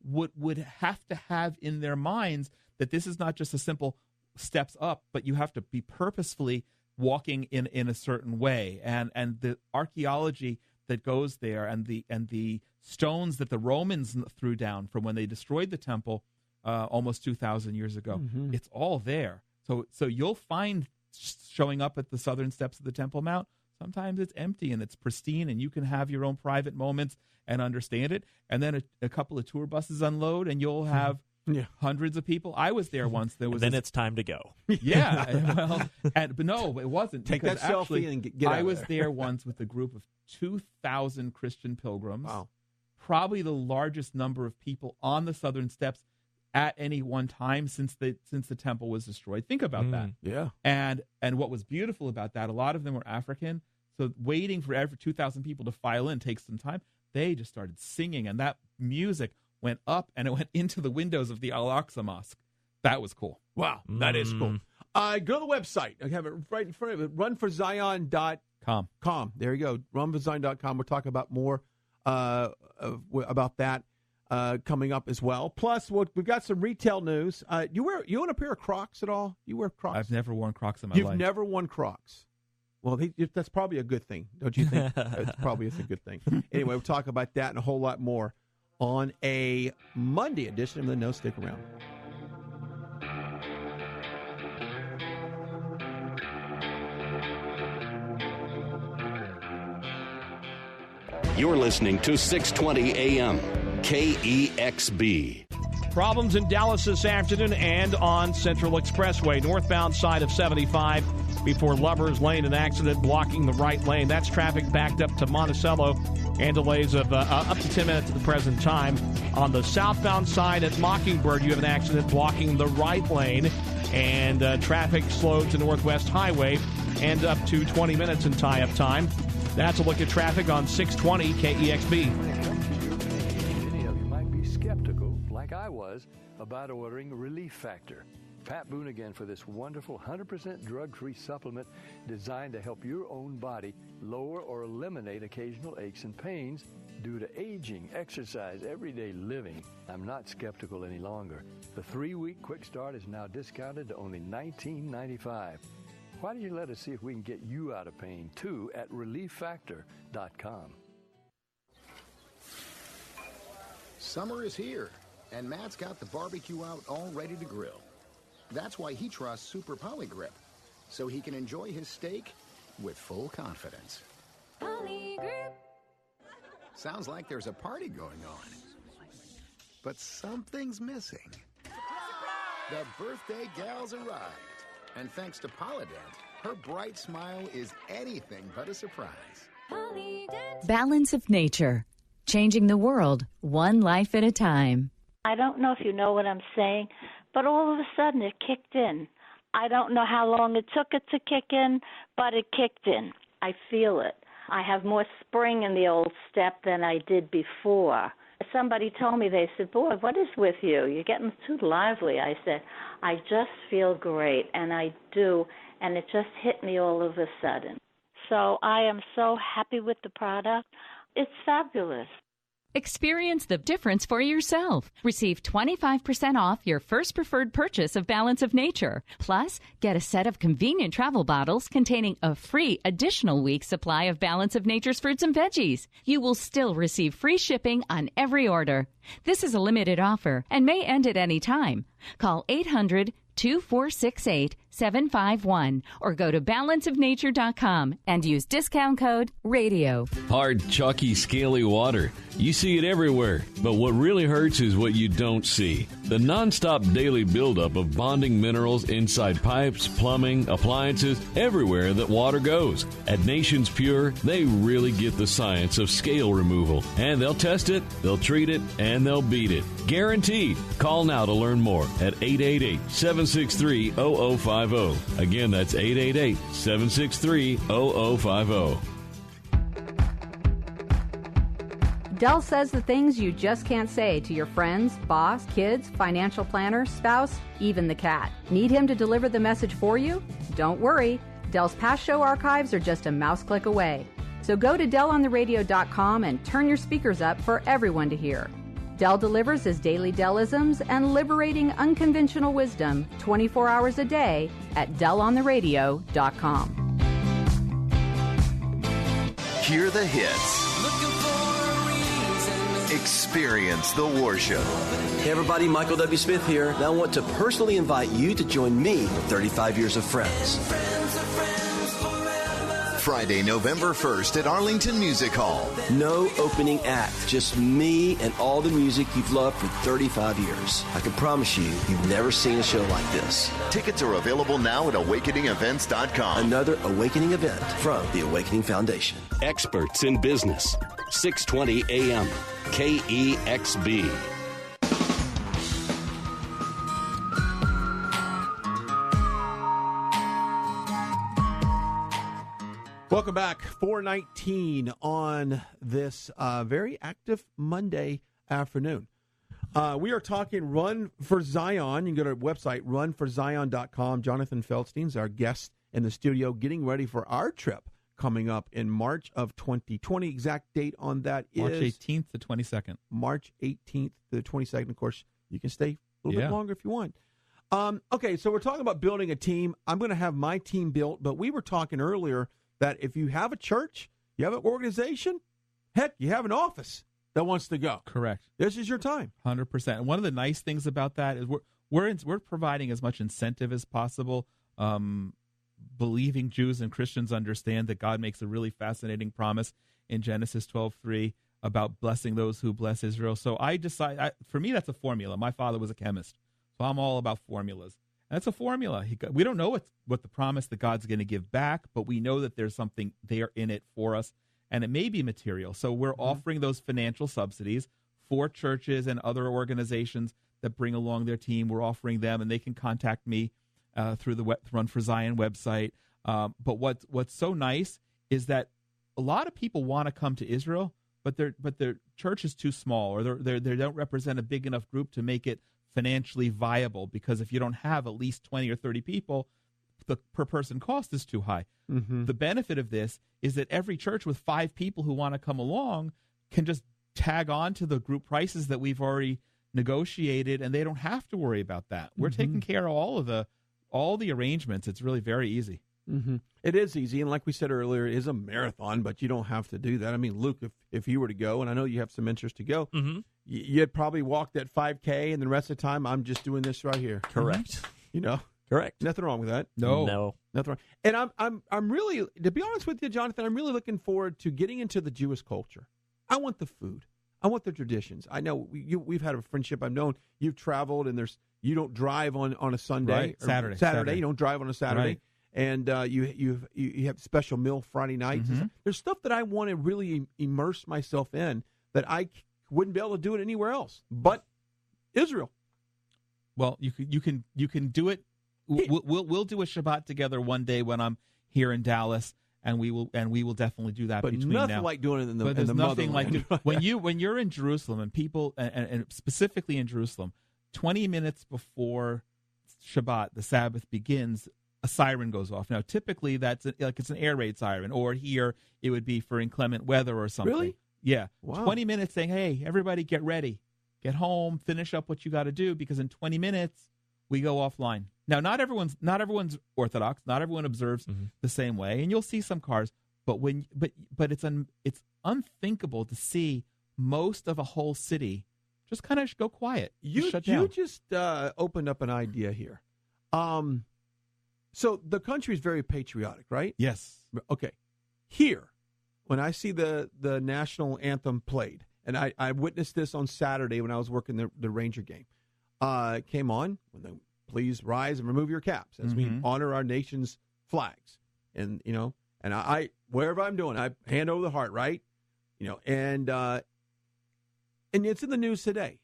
would have to have in their minds that this is not just a simple steps up, but you have to be purposefully walking in a certain way. And the archaeology that goes there, and the stones that the Romans threw down from when they destroyed the temple almost 2,000 years ago, it's all there. So you'll find showing up at the southern steps of the Temple Mount, sometimes it's empty and it's pristine, and you can have your own private moments and understand it. And then a couple of tour buses unload, and you'll have hundreds of people. I was there once. There was then it's time to go. Yeah. But no, it wasn't. Take that selfie and get out I of was there. there once with a group of 2,000 Christian pilgrims. Wow. Probably the largest number of people on the southern steps at any one time since the temple was destroyed. Think about that. Yeah. And what was beautiful about that, a lot of them were African, so waiting for every 2,000 people to file in takes some time. They just started singing, and that music went up, and it went into the windows of the Al-Aqsa Mosque. That was cool. Wow, that is cool. Go to the website. I have it right in front of it, runforzion.com. There you go, runforzion.com. We'll talk about more about that coming up as well. Plus, we've got some retail news. You own a pair of Crocs at all? You wear Crocs? I've never worn Crocs in my life. life. You've never worn Crocs? Well, that's probably a good thing, don't you think? It's probably a good thing. Anyway, we'll talk about that and a whole lot more on a Monday edition of the No Stick Around. You're listening to 620 AM, KEXB. Problems in Dallas this afternoon and on Central Expressway, northbound side of 75 before Lovers Lane, an accident blocking the right lane. That's traffic backed up to Monticello and delays of up to 10 minutes at the present time. On the southbound side at Mockingbird, you have an accident blocking the right lane, and traffic slowed to Northwest Highway and up to 20 minutes in tie-up time. That's a look at traffic on 620 KEXB. Many of you might be skeptical, like I was, about ordering Relief Factor. Pat Boone again for this wonderful 100% drug-free supplement designed to help your own body lower or eliminate occasional aches and pains due to aging, exercise, everyday living. I'm not skeptical any longer. The 3-week quick start is now discounted to only $19.95. Why don't you let us see if we can get you out of pain, too, at ReliefFactor.com. Summer is here, and Matt's got the barbecue out all ready to grill. That's why he trusts Super Poly Grip, so he can enjoy his steak with full confidence. Poly Grip. Sounds like there's a party going on. But something's missing. The birthday gal's arrived. And thanks to Polydent, her bright smile is anything but a surprise. Balance of nature. Changing the world, one life at a time. I don't know if you know what I'm saying, but all of a sudden it kicked in. I don't know how long it took it to kick in, but it kicked in. I feel it. I have more spring in the old step than I did before. Somebody told me, they said, boy, what is with you? You're getting too lively. I said, I just feel great, and I do, and it just hit me all of a sudden. So I am so happy with the product. It's fabulous. Experience the difference for yourself. Receive 25% off your first preferred purchase of Balance of Nature. Plus, get a set of convenient travel bottles containing a free additional week supply of Balance of Nature's fruits and veggies. You will still receive free shipping on every order. This is a limited offer and may end at any time. Call 800-2468-751 or go to balanceofnature.com and use discount code RADIO. Hard, chalky, scaly water. You see it everywhere, but what really hurts is what you don't see. The nonstop daily buildup of bonding minerals inside pipes, plumbing, appliances, everywhere that water goes. At Nations Pure, they really get the science of scale removal, and they'll test it, they'll treat it, and they'll beat it. Guaranteed. Call now to learn more at 888-763-0050. Again, that's 888-763-0050. Dell says the things you just can't say to your friends, boss, kids, financial planner, spouse, even the cat. Need him to deliver the message for you? Don't worry. Dell's past show archives are just a mouse click away. So go to DellOnTheRadio.com and turn your speakers up for everyone to hear. Dell delivers his daily Dellisms and liberating unconventional wisdom 24 hours a day at DellOnTheRadio.com. Hear the hits. Experience the worship. Hey everybody, Michael W. Smith here. Now I want to personally invite you to join me for 35 Years of Friends. Friday, November 1st at Arlington Music Hall. No opening act, just me and all the music you've loved for 35 years. I can promise you, you've never seen a show like this. Tickets are available now at awakeningevents.com. Another awakening event from the Awakening Foundation. Experts in business. 620 AM. KEXB. Welcome back. 4:19 on this very active Monday afternoon. We are talking Run for Zion. You can go to our website, runforzion.com. Jonathan Feldstein's our guest in the studio, getting ready for our trip coming up in March of 2020. Exact date on that is March 18th to 22nd. March 18th to the 22nd. Of course, you can stay a little bit longer if you want. Okay, so we're talking about building a team. I'm going to have my team built, but we were talking earlier that if you have a church, you have an organization, heck, you have an office that wants to go. Correct. This is your time. 100%. And one of the nice things about that is we're providing as much incentive as possible. Believing Jews and Christians understand that God makes a really fascinating promise in Genesis 12:3 about blessing those who bless Israel. So for me, that's a formula. My father was a chemist, so I'm all about formulas. And that's a formula. We don't know what the promise that God's going to give back, but we know that there's something there in it for us, and it may be material. So we're offering those financial subsidies for churches and other organizations that bring along their team. We're offering them, and they can contact me through the Run for Zion website. But what's so nice is that a lot of people want to come to Israel, but their church is too small, or they don't represent a big enough group to make it financially viable, because if you don't have at least 20 or 30 people, the per person cost is too high. Mm-hmm. The benefit of this is that every church with 5 people who want to come along can just tag on to the group prices that we've already negotiated, and they don't have to worry about that. We're taking care of all the arrangements. It's really very easy. Mm-hmm. It is easy, and like we said earlier, it is a marathon, but you don't have to do that. I mean, Luke, if you were to go, and I know you have some interest to go, you'd probably walk that 5K, and the rest of the time, I'm just doing this right here. Correct. You know, correct. Nothing wrong with that. No, nothing wrong. And I'm really, to be honest with you, Jonathan, I'm really looking forward to getting into the Jewish culture. I want the food. I want the traditions. I know we've had a friendship. I've known you've traveled, and you don't drive on a Sunday, right? Saturday. You don't drive on a Saturday. Right. And you have special meal Friday nights. Mm-hmm. There's stuff that I want to really immerse myself in that I wouldn't be able to do it anywhere else but Israel. Well, you can do it. We'll do a Shabbat together one day when I'm here in Dallas, and we will definitely do that. But between nothing now. like doing it in the. But there's nothing motherland. like when you're in Jerusalem, and people and specifically in Jerusalem, 20 minutes before Shabbat, the Sabbath begins, a siren goes off. Now, typically it's an air raid siren, or here it would be for inclement weather or something. Really? Yeah. Wow. 20 minutes saying, hey, everybody get ready. Get home, finish up what you got to do, because in 20 minutes we go offline. Now, not everyone's Orthodox. Not everyone observes the same way, and you'll see some cars. But it's unthinkable to see most of a whole city just kind of go quiet. You just opened up an idea here. So the country is very patriotic, right? Yes. Okay. Here, when I see the national anthem played, and I witnessed this on Saturday when I was working the Ranger game, it came on when they please rise and remove your caps as we honor our nation's flags, and and I wherever I'm doing, I hand over the heart, right? And it's in the news today.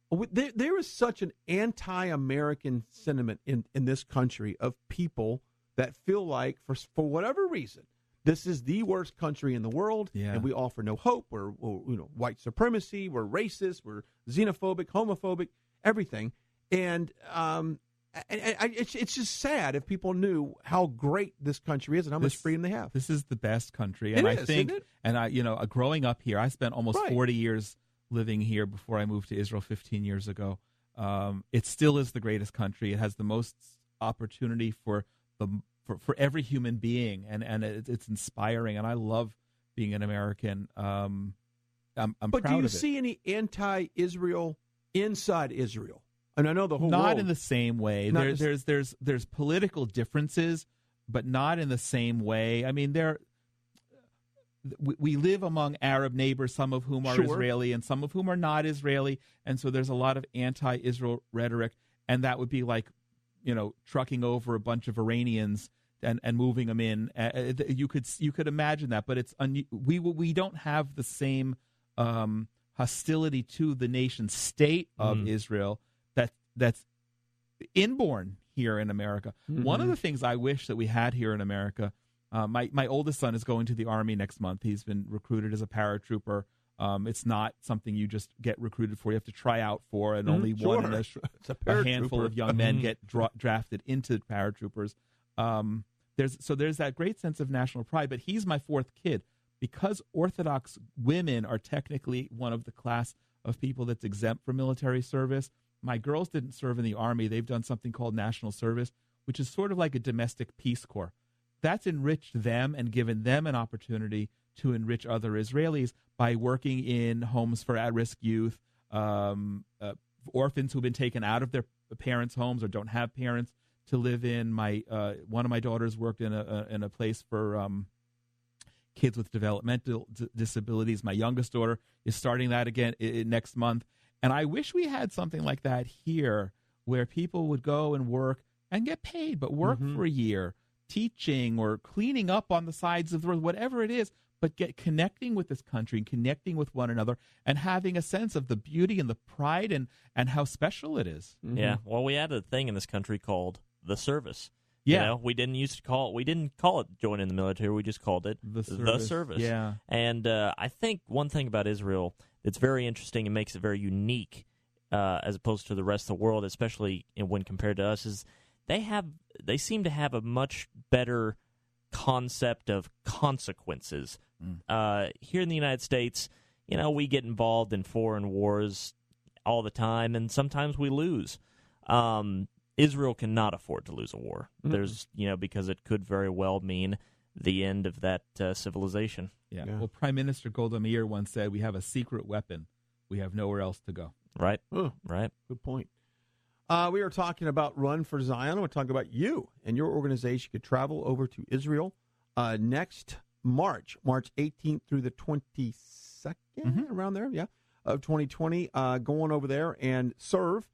There is such an anti-American sentiment in this country of people that feel like, for whatever reason, this is the worst country in the world, and we offer no hope. We're white supremacy, we're racist, we're xenophobic, homophobic, everything. And it's just sad if people knew how great this country is and how much freedom they have. This is the best country, and I think, and growing up here, I spent almost 40 years living here before I moved to Israel 15 years ago. It still is the greatest country. It has the most opportunity for every human being, and it's inspiring. And I love being an American. I'm proud of it. But do you see any anti-Israel inside Israel? And I know the whole not world. in the same way. There's political differences, but not in the same way. I mean, we live among Arab neighbors, some of whom are Israeli and some of whom are not Israeli, and so there's a lot of anti-Israel rhetoric, and that would be like, trucking over a bunch of Iranians and moving them in. You could imagine that, but we don't have the same hostility to the nation state of Israel that's inborn here in America. One of the things I wish that we had here in America. My oldest son is going to the Army next month. He's been recruited as a paratrooper. It's not something you just get recruited for. You have to try out for, and only one in a handful of young men get drafted into paratroopers. There's that great sense of national pride, but he's my fourth kid. Because Orthodox women are technically one of the class of people that's exempt from military service, my girls didn't serve in the Army. They've done something called national service, which is sort of like a domestic Peace Corps. That's enriched them and given them an opportunity to enrich other Israelis by working in homes for at-risk youth, orphans who've been taken out of their parents' homes or don't have parents to live in. One of my daughters worked in a place for kids with developmental disabilities. My youngest daughter is starting that again next month. And I wish we had something like that here, where people would go and work and get paid, but work for a year, teaching or cleaning up on the sides of the road, whatever it is, but connecting with this country, connecting with one another, and having a sense of the beauty and the pride and how special it is. Yeah, well, we had a thing in this country called the service. Yeah, we didn't call it joining the military. We just called it the service. Yeah, and I think one thing about Israel that's very interesting and makes it very unique, as opposed to the rest of the world, especially when compared to us, is they seem to have a much better concept of consequences. Here in the United States, we get involved in foreign wars all the time, and sometimes we lose. Israel cannot afford to lose a war. There's, because it could very well mean the end of that civilization. Yeah. Well, Prime Minister Golda Meir once said, "We have a secret weapon. We have nowhere else to go." Right. Right. Good point. We are talking about Run for Zion. We're talking about you and your organization could travel over to Israel next March 18th through the 22nd, around there, of 2020. Going over there and serve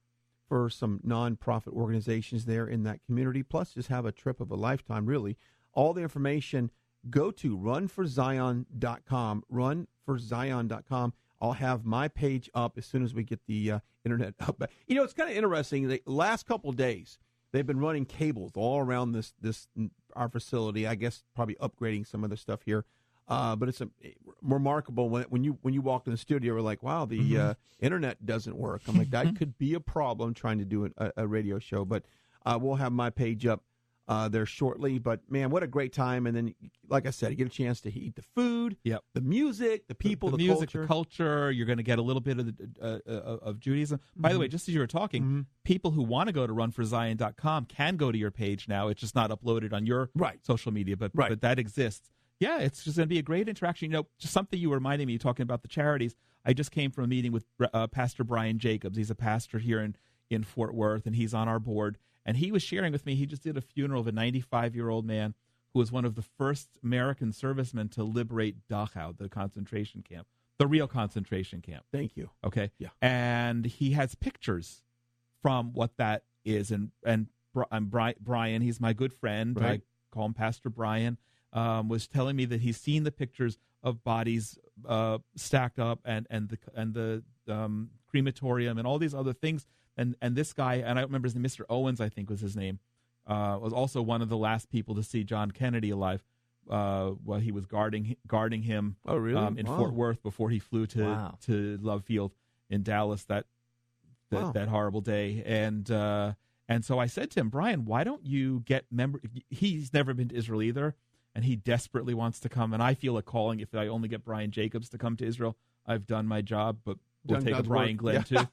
for some nonprofit organizations there in that community, plus just have a trip of a lifetime, really. All the information, go to runforzion.com, runforzion.com. I'll have my page up as soon as we get the internet up. It's kind of interesting. The last couple of days, they've been running cables all around this our facility. I guess probably upgrading some of the stuff here. But it's remarkable when you walk in the studio, we're like, wow, the internet doesn't work. I'm like, that could be a problem trying to do a radio show. But we'll have my page up there shortly. But, man, what a great time. And then, like I said, you get a chance to eat the food, the music, the people, the music, culture. the culture. You're going to get a little bit of Judaism. By the way, just as you were talking, people who want to go to runforzion.com can go to your page now. It's just not uploaded on your social media, but that exists. Yeah, it's just going to be a great interaction. You know, just something you were reminding me, talking about the charities. I just came from a meeting with Pastor Brian Jacobs. He's a pastor here in Fort Worth, and he's on our board. And he was sharing with me, he just did a funeral of a 95-year-old man who was one of the first American servicemen to liberate Dachau, the concentration camp, the real concentration camp. Thank you. Okay. Yeah. And he has pictures from what that is. And Brian, he's my good friend. Right. I call him Pastor Brian. Was telling me that he's seen the pictures of bodies stacked up and the crematorium and all these other things. And this guy, and I remember his name, Mr. Owens, I think was his name, was also one of the last people to see John Kennedy alive while he was guarding him in Fort Worth before he flew to Love Field in Dallas that horrible day. And so I said to him, Brian, why don't you get he's never been to Israel either, and he desperately wants to come. And I feel a calling. If I only get Brian Jacobs to come to Israel, I've done my job, but we'll take a Brian Glenn too.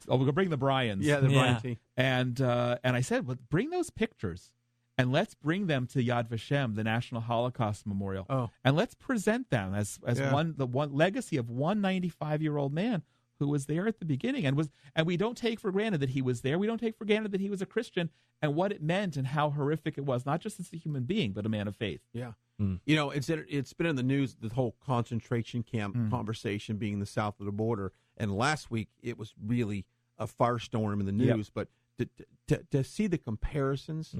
Oh, we'll bring the Bryans. Yeah, the Bryan team. And I said, well, bring those pictures, and let's bring them to Yad Vashem, the National Holocaust Memorial. Oh. And let's present them as the one legacy of one 95-year-old man who was there at the beginning and we don't take for granted that he was there. We don't take for granted that he was a Christian and what it meant and how horrific it was, not just as a human being, but a man of faith. Yeah. You know, it's been in the news, the whole concentration camp conversation being the south of the border. And last week it was really a firestorm in the news. But to see the comparisons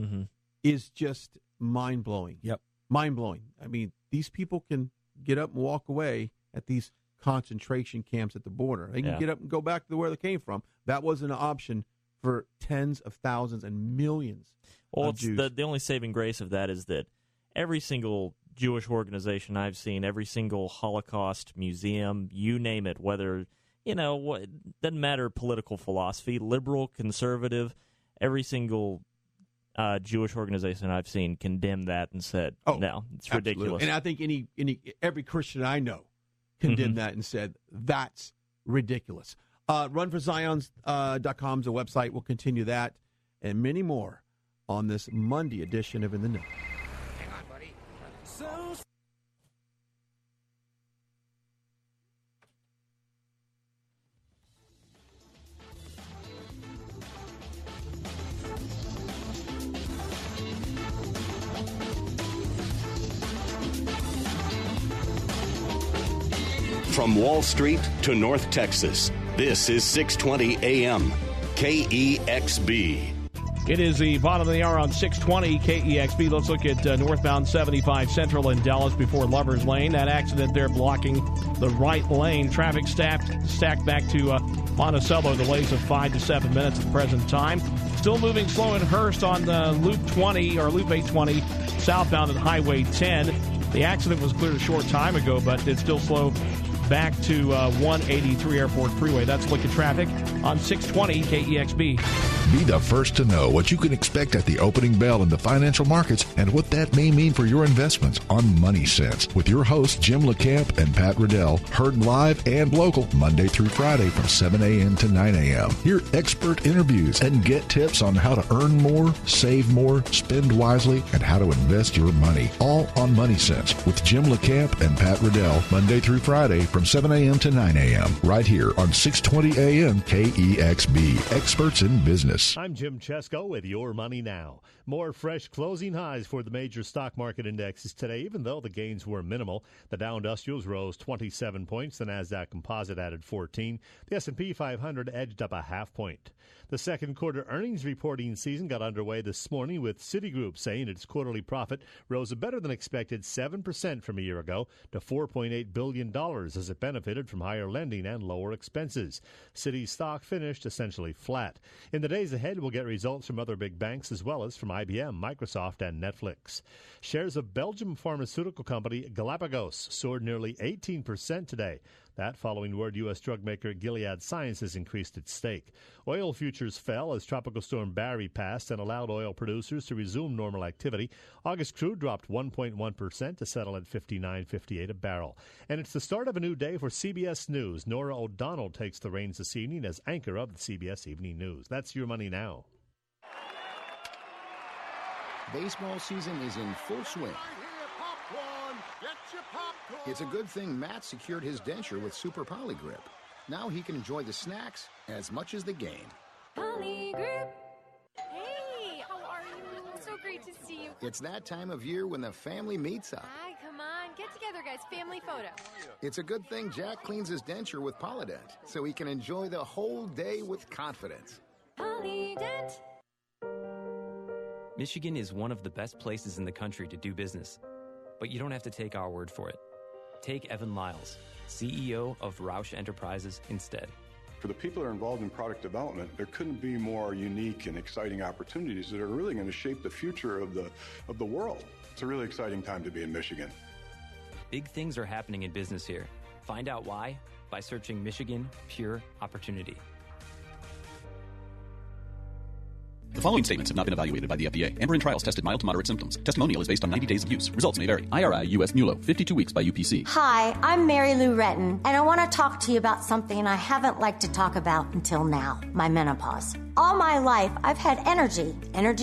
is just mind-blowing. Yep. Mind-blowing. I mean, these people can get up and walk away at these concentration camps at the border. They can get up and go back to where they came from. That wasn't an option for tens of thousands and millions of Jews. The only saving grace of that is that every single Jewish organization I've seen, every single Holocaust museum, you name it, whether, it doesn't matter political philosophy, liberal, conservative, every single Jewish organization I've seen condemned that and said, no, it's ridiculous. And I think every Christian I know condemned that and said, that's ridiculous. RunForZions.com is a website. We'll continue that and many more on this Monday edition of In the Know. Hang on, buddy. From Wall Street to North Texas, this is 620 AM, KEXB. It is the bottom of the hour on 620 KEXB. Let's look at northbound 75 Central in Dallas before Lover's Lane. That accident there blocking the right lane. Traffic stacked back to Monticello. Delays of 5 to 7 minutes at the present time. Still moving slow in Hurst on Loop 20 or Loop 820 southbound at Highway 10. The accident was cleared a short time ago, but it's still slow back to 183 Airport Freeway. That's a look at traffic on 620 KEXB. Be the first to know what you can expect at the opening bell in the financial markets and what that may mean for your investments on Money Sense with your hosts Jim LeCamp and Pat Riddell. Heard live and local Monday through Friday from 7 a.m. to 9 a.m. Hear expert interviews and get tips on how to earn more, save more, spend wisely, and how to invest your money. All on Money Sense with Jim LeCamp and Pat Riddell Monday through Friday from 7 a.m. to 9 a.m. right here on 620 a.m. KEXB. Experts in business. I'm Jim Chesko with Your Money Now. More fresh closing highs for the major stock market indexes today, even though the gains were minimal. The Dow Industrials rose 27 points. The Nasdaq Composite added 14. The S&P 500 edged up a half point. The second quarter earnings reporting season got underway this morning with Citigroup saying its quarterly profit rose a better than expected 7% from a year ago to $4.8 billion as it benefited from higher lending and lower expenses. Citi's stock finished essentially flat. In the days ahead, we'll get results from other big banks as well as from IBM, Microsoft, and Netflix. Shares of Belgium pharmaceutical company Galapagos soared nearly 18% today. That following word U.S. drug maker Gilead Sciences increased its stake. Oil futures fell as Tropical Storm Barry passed and allowed oil producers to resume normal activity. August crude dropped 1.1% to settle at $59.58 a barrel. And it's the start of a new day for CBS News. Nora O'Donnell takes the reins this evening as anchor of the CBS Evening News. That's Your Money Now. Baseball season is in full swing. It's a good thing Matt secured his denture with Super Polygrip. Now he can enjoy the snacks as much as the game. Polygrip. Hey, how are you? So great to see you. It's that time of year when the family meets up. Hi, come on. Get together, guys. Family photo. It's a good thing Jack cleans his denture with Polydent so he can enjoy the whole day with confidence. Polydent. Michigan is one of the best places in the country to do business, but you don't have to take our word for it. Take Evan Lyles, CEO of Roush Enterprises, instead. For the people that are involved in product development, there couldn't be more unique and exciting opportunities that are really going to shape the future of the world. It's a really exciting time to be in Michigan. Big things are happening in business here. Find out why by searching Michigan Pure Opportunity. The following statements have not been evaluated by the FDA. Amberen trials tested mild to moderate symptoms. Testimonial is based on 90 days of use. Results may vary. IRI US MULO, 52 weeks by UPC. Hi, I'm Mary Lou Retton, and I want to talk to you about something I haven't liked to talk about until now, my menopause. All my life, I've had energy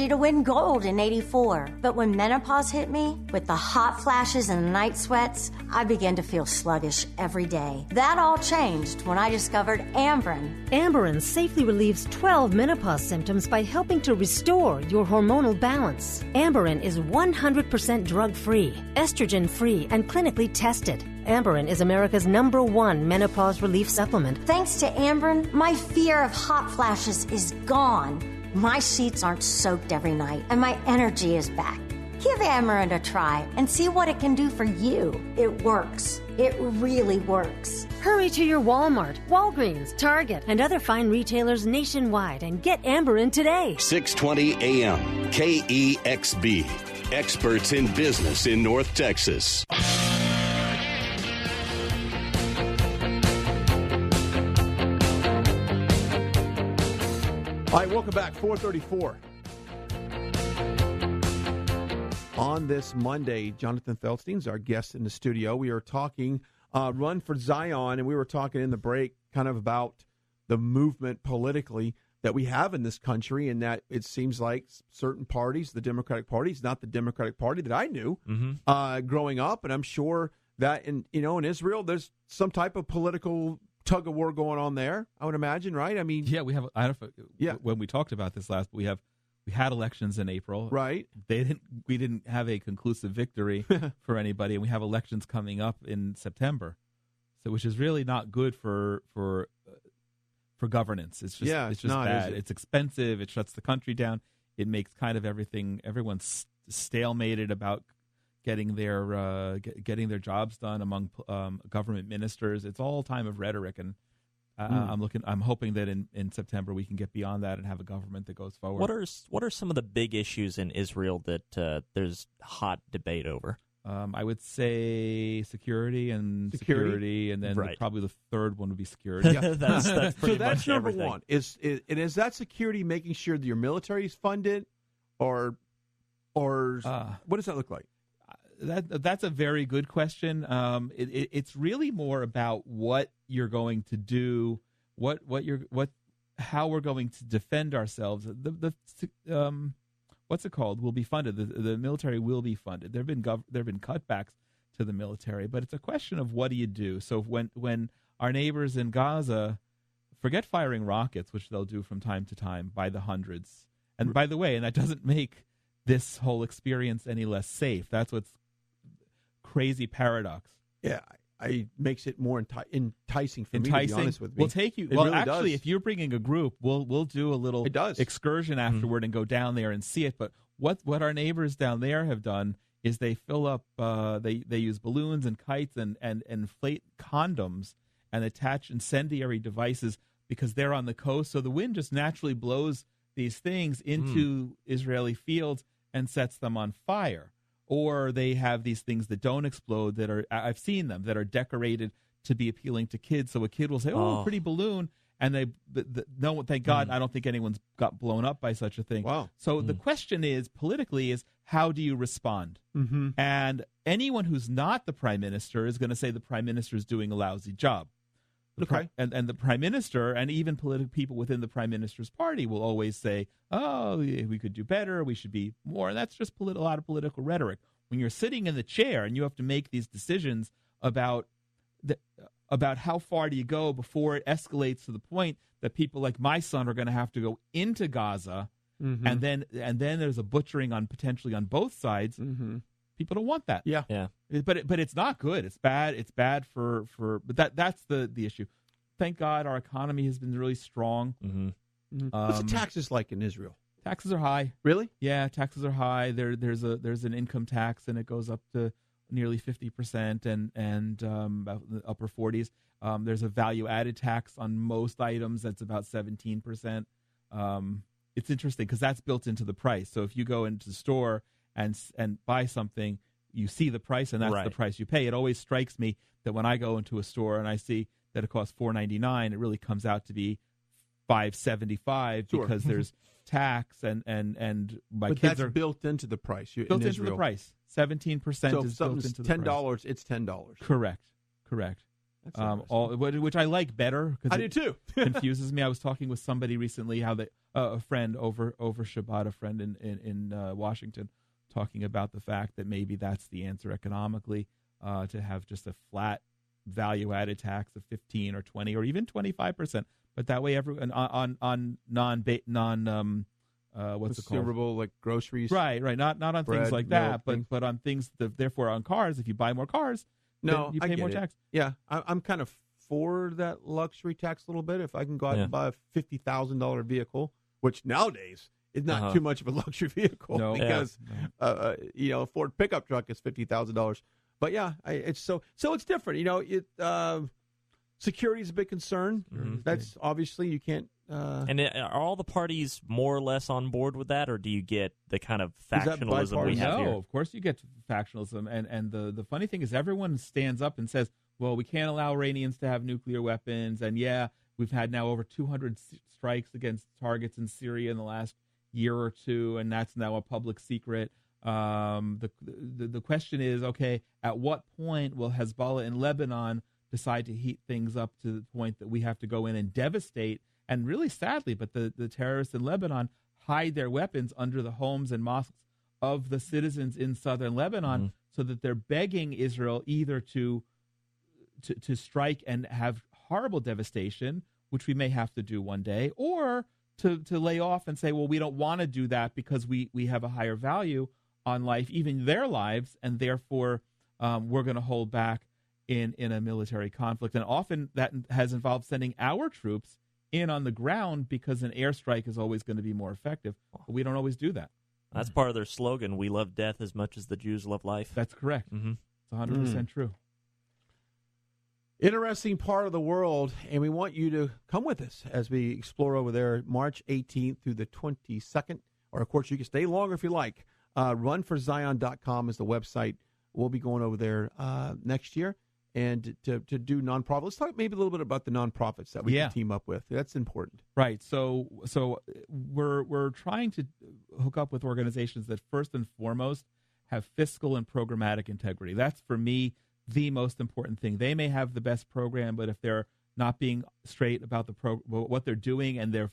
to win gold in '84. But when menopause hit me, with the hot flashes and night sweats, I began to feel sluggish every day. That all changed when I discovered Amberen. Amberen safely relieves 12 menopause symptoms by helping to restore your hormonal balance. Amberen is 100% drug-free, estrogen-free, and clinically tested. Amberen is America's #1 menopause relief supplement. Thanks to Amberen, my fear of hot flashes is gone. My sheets aren't soaked every night, and my energy is back. Give Amberen a try and see what it can do for you. It works. It really works. Hurry to your Walmart, Walgreens, Target, and other fine retailers nationwide and get Amberen today. 620 AM, KEXB. Experts in business in North Texas. All right, welcome back. 434. On this Monday, Jonathan Feldstein's our guest in the studio. We are talking Run for Zion, and we were talking in the break kind of about the movement politically that we have in this country, and that it seems like certain parties, the Democratic Party is not the Democratic Party that I knew growing up, and I'm sure that in Israel there's some type of political tug of war going on there, I would imagine, right? I mean, yeah, we have. I don't know when we talked about this last, we had elections in April, right? We didn't have a conclusive victory for anybody, and we have elections coming up in September, so which is really not good for governance. It's just it's just not, bad. It's expensive. It shuts the country down. It makes kind of everyone's stalemated about getting their jobs done among government ministers. It's all time of rhetoric, and I'm hoping that in September we can get beyond that and have a government that goes forward. What are some of the big issues in Israel that there's hot debate over? I would say security, and then probably the third one would be security. Yeah. that's pretty so that's much number everything. one. Is that security making sure that your military is funded, or what does that look like? That's a very good question. It's really more about what you're going to do, how we're going to defend ourselves. What's it called? Will be funded. The military will be funded. There've been cutbacks to the military, but it's a question of what do you do. So when our neighbors in Gaza forget firing rockets, which they'll do from time to time by the hundreds, and by the way, and that doesn't make this whole experience any less safe. That's what's crazy paradox. Yeah, it makes it more enticing for me, to be honest with me. We'll take you. Well, really actually, if you're bringing a group, we'll do a little excursion afterward and go down there and see it. But what our neighbors down there have done is they fill up, they use balloons and kites and inflate condoms and attach incendiary devices because they're on the coast. So the wind just naturally blows these things into Israeli fields and sets them on fire. Or they have these things that don't explode that are, I've seen them, that are decorated to be appealing to kids. So a kid will say, "Oh, pretty balloon," and no, thank God, I don't think anyone's got blown up by such a thing. Wow. So the question is, politically, is how do you respond? Mm-hmm. And anyone who's not the prime minister is going to say the prime minister is doing a lousy job. And the prime minister and even political people within the prime minister's party will always say, "Oh, we could do better. We should be more." And that's just a lot of political rhetoric. When you're sitting in the chair and you have to make these decisions about how far do you go before it escalates to the point that people like my son are going to have to go into Gaza, and then there's a butchering potentially on both sides. People don't want that. Yeah. But it's not good. It's bad. It's bad but that's the issue. Thank God our economy has been really strong. What's the taxes like in Israel? Taxes are high. Really? Yeah, taxes are high. There's an income tax, and it goes up to nearly 50% and about the upper 40s. There's a value-added tax on most items that's about 17%. It's interesting because that's built into the price. So if you go into the store and buy something, you see the price, and that's the price you pay. It always strikes me that when I go into a store and I see that it costs $4.99, it really comes out to be $5.75 because there's tax and my but kids that's are built into the price. Built into the price. 17% is built into the price. $10, it's $10. Correct. Which I like better. I do too. Confuses me. I was talking with somebody recently how a friend over Shabbat, a friend in Washington, talking about the fact that maybe that's the answer economically, to have just a flat value-added tax of 15 or 20 or even 25%. But that way, everyone on what's it called? Consumable, like groceries, right? Not on bread, things like that, but on things therefore on cars. If you buy more cars, then you pay more tax. Yeah, I'm kind of for that luxury tax a little bit. If I can go out and buy a $50,000 vehicle, which nowadays is not too much of a luxury vehicle because a Ford pickup truck is $50,000. But yeah, it's different. Security is a big concern. That's obviously you can't. And are all the parties more or less on board with that, or do you get the kind of factionalism we have here? No, of course you get factionalism. And the funny thing is everyone stands up and says, well, we can't allow Iranians to have nuclear weapons. And we've had now over 200 strikes against targets in Syria in the last year or two, and that's now a public secret. The question is, okay, at what point will Hezbollah in Lebanon decide to heat things up to the point that we have to go in and devastate? And really sadly, but the terrorists in Lebanon hide their weapons under the homes and mosques of the citizens in southern Lebanon, so that they're begging Israel either to strike and have horrible devastation, which we may have to do one day, or to lay off and say, well, we don't want to do that because we have a higher value on life, even their lives, and therefore we're going to hold back in a military conflict. And often that has involved sending our troops in on the ground because an airstrike is always going to be more effective. But we don't always do that. That's part of their slogan, we love death as much as the Jews love life. That's correct. It's 100% true. Interesting part of the world, and we want you to come with us as we explore over there March 18th through the 22nd. Or, of course, you can stay longer if you like. Runforzion.com is the website. We'll be going over there next year and to do nonprofit. Let's talk maybe a little bit about the nonprofits that we can team up with. That's important. Right. So we're trying to hook up with organizations that first and foremost have fiscal and programmatic integrity. That's, for me, the most important thing. They may have the best program, but if they're not being straight about what they're doing and their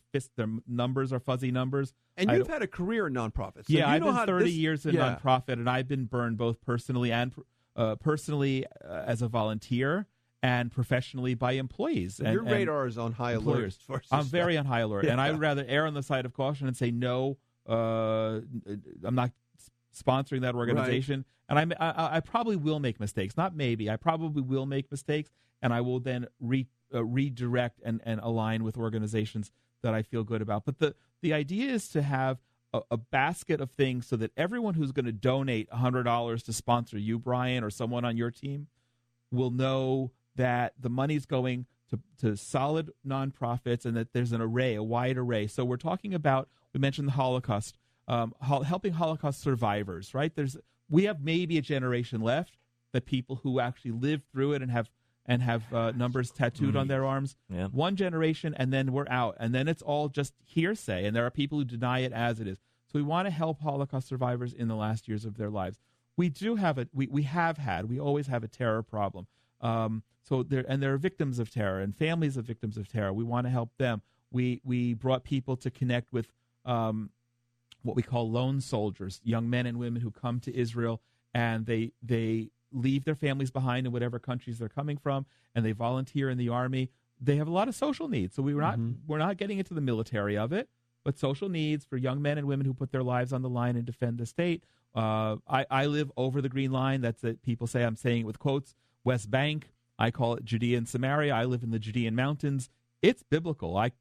numbers are fuzzy numbers. And you've had a career in nonprofits. So I've been 30 years in nonprofit, and I've been burned both personally and as a volunteer and professionally by employees. And your radar is on high alert. I'm very on high alert, and I would rather err on the side of caution and say no. I'm not sponsoring that organization, and I probably will make mistakes. Not maybe. I probably will make mistakes, and I will then redirect and align with organizations that I feel good about. But the idea is to have a basket of things so that everyone who's going to donate $100 to sponsor you, Brian, or someone on your team will know that the money's going to solid nonprofits and that there's a wide array. So we're talking about, we mentioned the Holocaust, helping Holocaust survivors, right? We have maybe a generation left, that people who actually lived through it and have and have numbers tattooed on their arms. Yeah. One generation, and then we're out. And then it's all just hearsay, and there are people who deny it as it is. So we want to help Holocaust survivors in the last years of their lives. We do have we always have a terror problem. There are victims of terror and families of victims of terror. We want to help them. We brought people to connect with what we call lone soldiers, young men and women who come to Israel, and they leave their families behind in whatever countries they're coming from, and they volunteer in the army. They have a lot of social needs. So we're not getting into the military of it, but social needs for young men and women who put their lives on the line and defend the state. I live over the Green Line. That's it. People say I'm saying it with quotes. West Bank. I call it Judea and Samaria. I live in the Judean mountains. It's biblical. I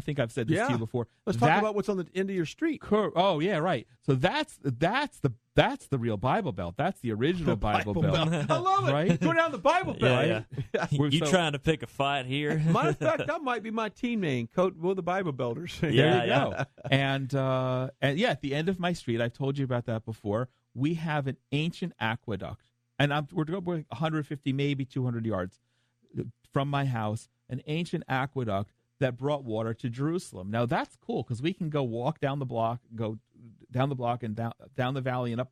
think I've said this to you before. Let's talk about what's on the end of your street. Oh yeah, right. So that's the real Bible Belt. That's the original Bible Belt. I love it. Right? Go down the Bible Belt. Yeah. You trying to pick a fight here? Matter of fact, that might be my team name, Coat Will the Bible Builders. There you go. And at the end of my street, I've told you about that before. We have an ancient aqueduct, and we're going 150, maybe 200 yards from my house. An ancient aqueduct that brought water to Jerusalem. Now that's cool because we can go walk down the block, and down the valley and up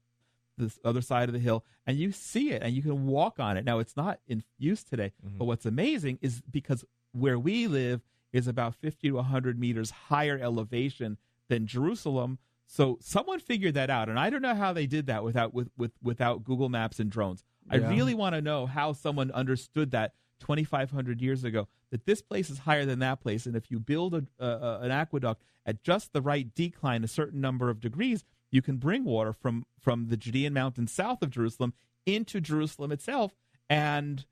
this other side of the hill, and you see it and you can walk on it. Now it's not in use today, but what's amazing is because where we live is about 50 to 100 meters higher elevation than Jerusalem. So someone figured that out, and I don't know how they did that without Google Maps and drones. I really want to know how someone understood that 2,500 years ago, that this place is higher than that place, and if you build an aqueduct at just the right decline, a certain number of degrees, you can bring water from the Judean mountains south of Jerusalem into Jerusalem itself, and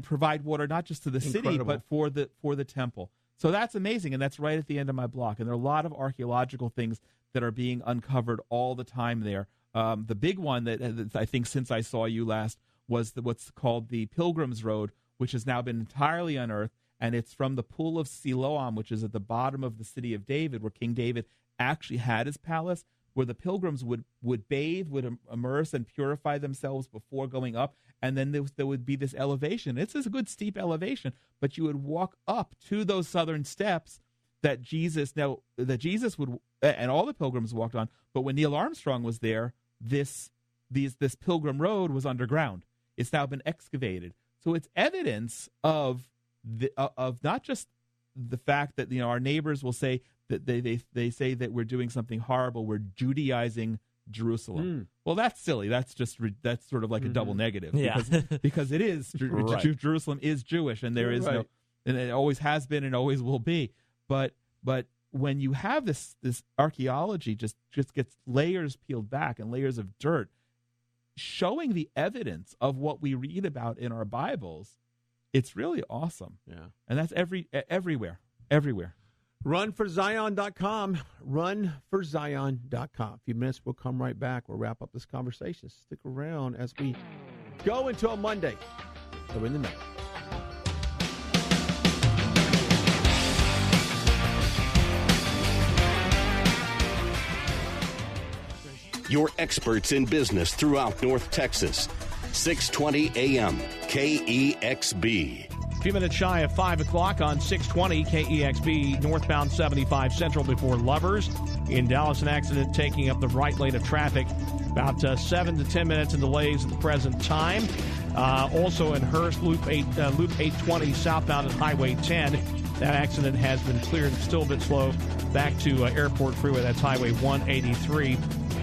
provide water not just to the city but for the temple. So that's amazing, and that's right at the end of my block. And there are a lot of archaeological things that are being uncovered all the time there. The big one that I think since I saw you last was what's called the Pilgrim's Road, which has now been entirely unearthed, and it's from the Pool of Siloam, which is at the bottom of the city of David, where King David actually had his palace, where the pilgrims would bathe, would immerse and purify themselves before going up, and then there would be this elevation. It's a good steep elevation, but you would walk up to those southern steps that Jesus would, and all the pilgrims walked on. But when Neil Armstrong was there, this pilgrim road was underground. It's now been excavated. So it's evidence of not just the fact that our neighbors will say that they say that we're doing something horrible. We're Judaizing Jerusalem. Well, that's silly. That's sort of like a double negative. Because it is right. Jerusalem is Jewish, and there is no, and it always has been and always will be. But when you have this archaeology just gets layers peeled back and layers of dirt, showing the evidence of what we read about in our Bibles, it's really awesome. Yeah. And that's everywhere. Runforzion.com. Runforzion.com. A few minutes, we'll come right back. We'll wrap up this conversation. Stick around as we go into a Monday. So in the middle. Your experts in business throughout North Texas. 620 AM, KEXB. A few minutes shy of 5 o'clock on 620 KEXB, northbound 75 Central before Lovers. In Dallas, an accident taking up the right lane of traffic. About 7 to 10 minutes in delays at the present time. Also in Hurst, Loop 820 southbound at Highway 10. That accident has been cleared. It's still a bit slow back to Airport Freeway. That's Highway 183.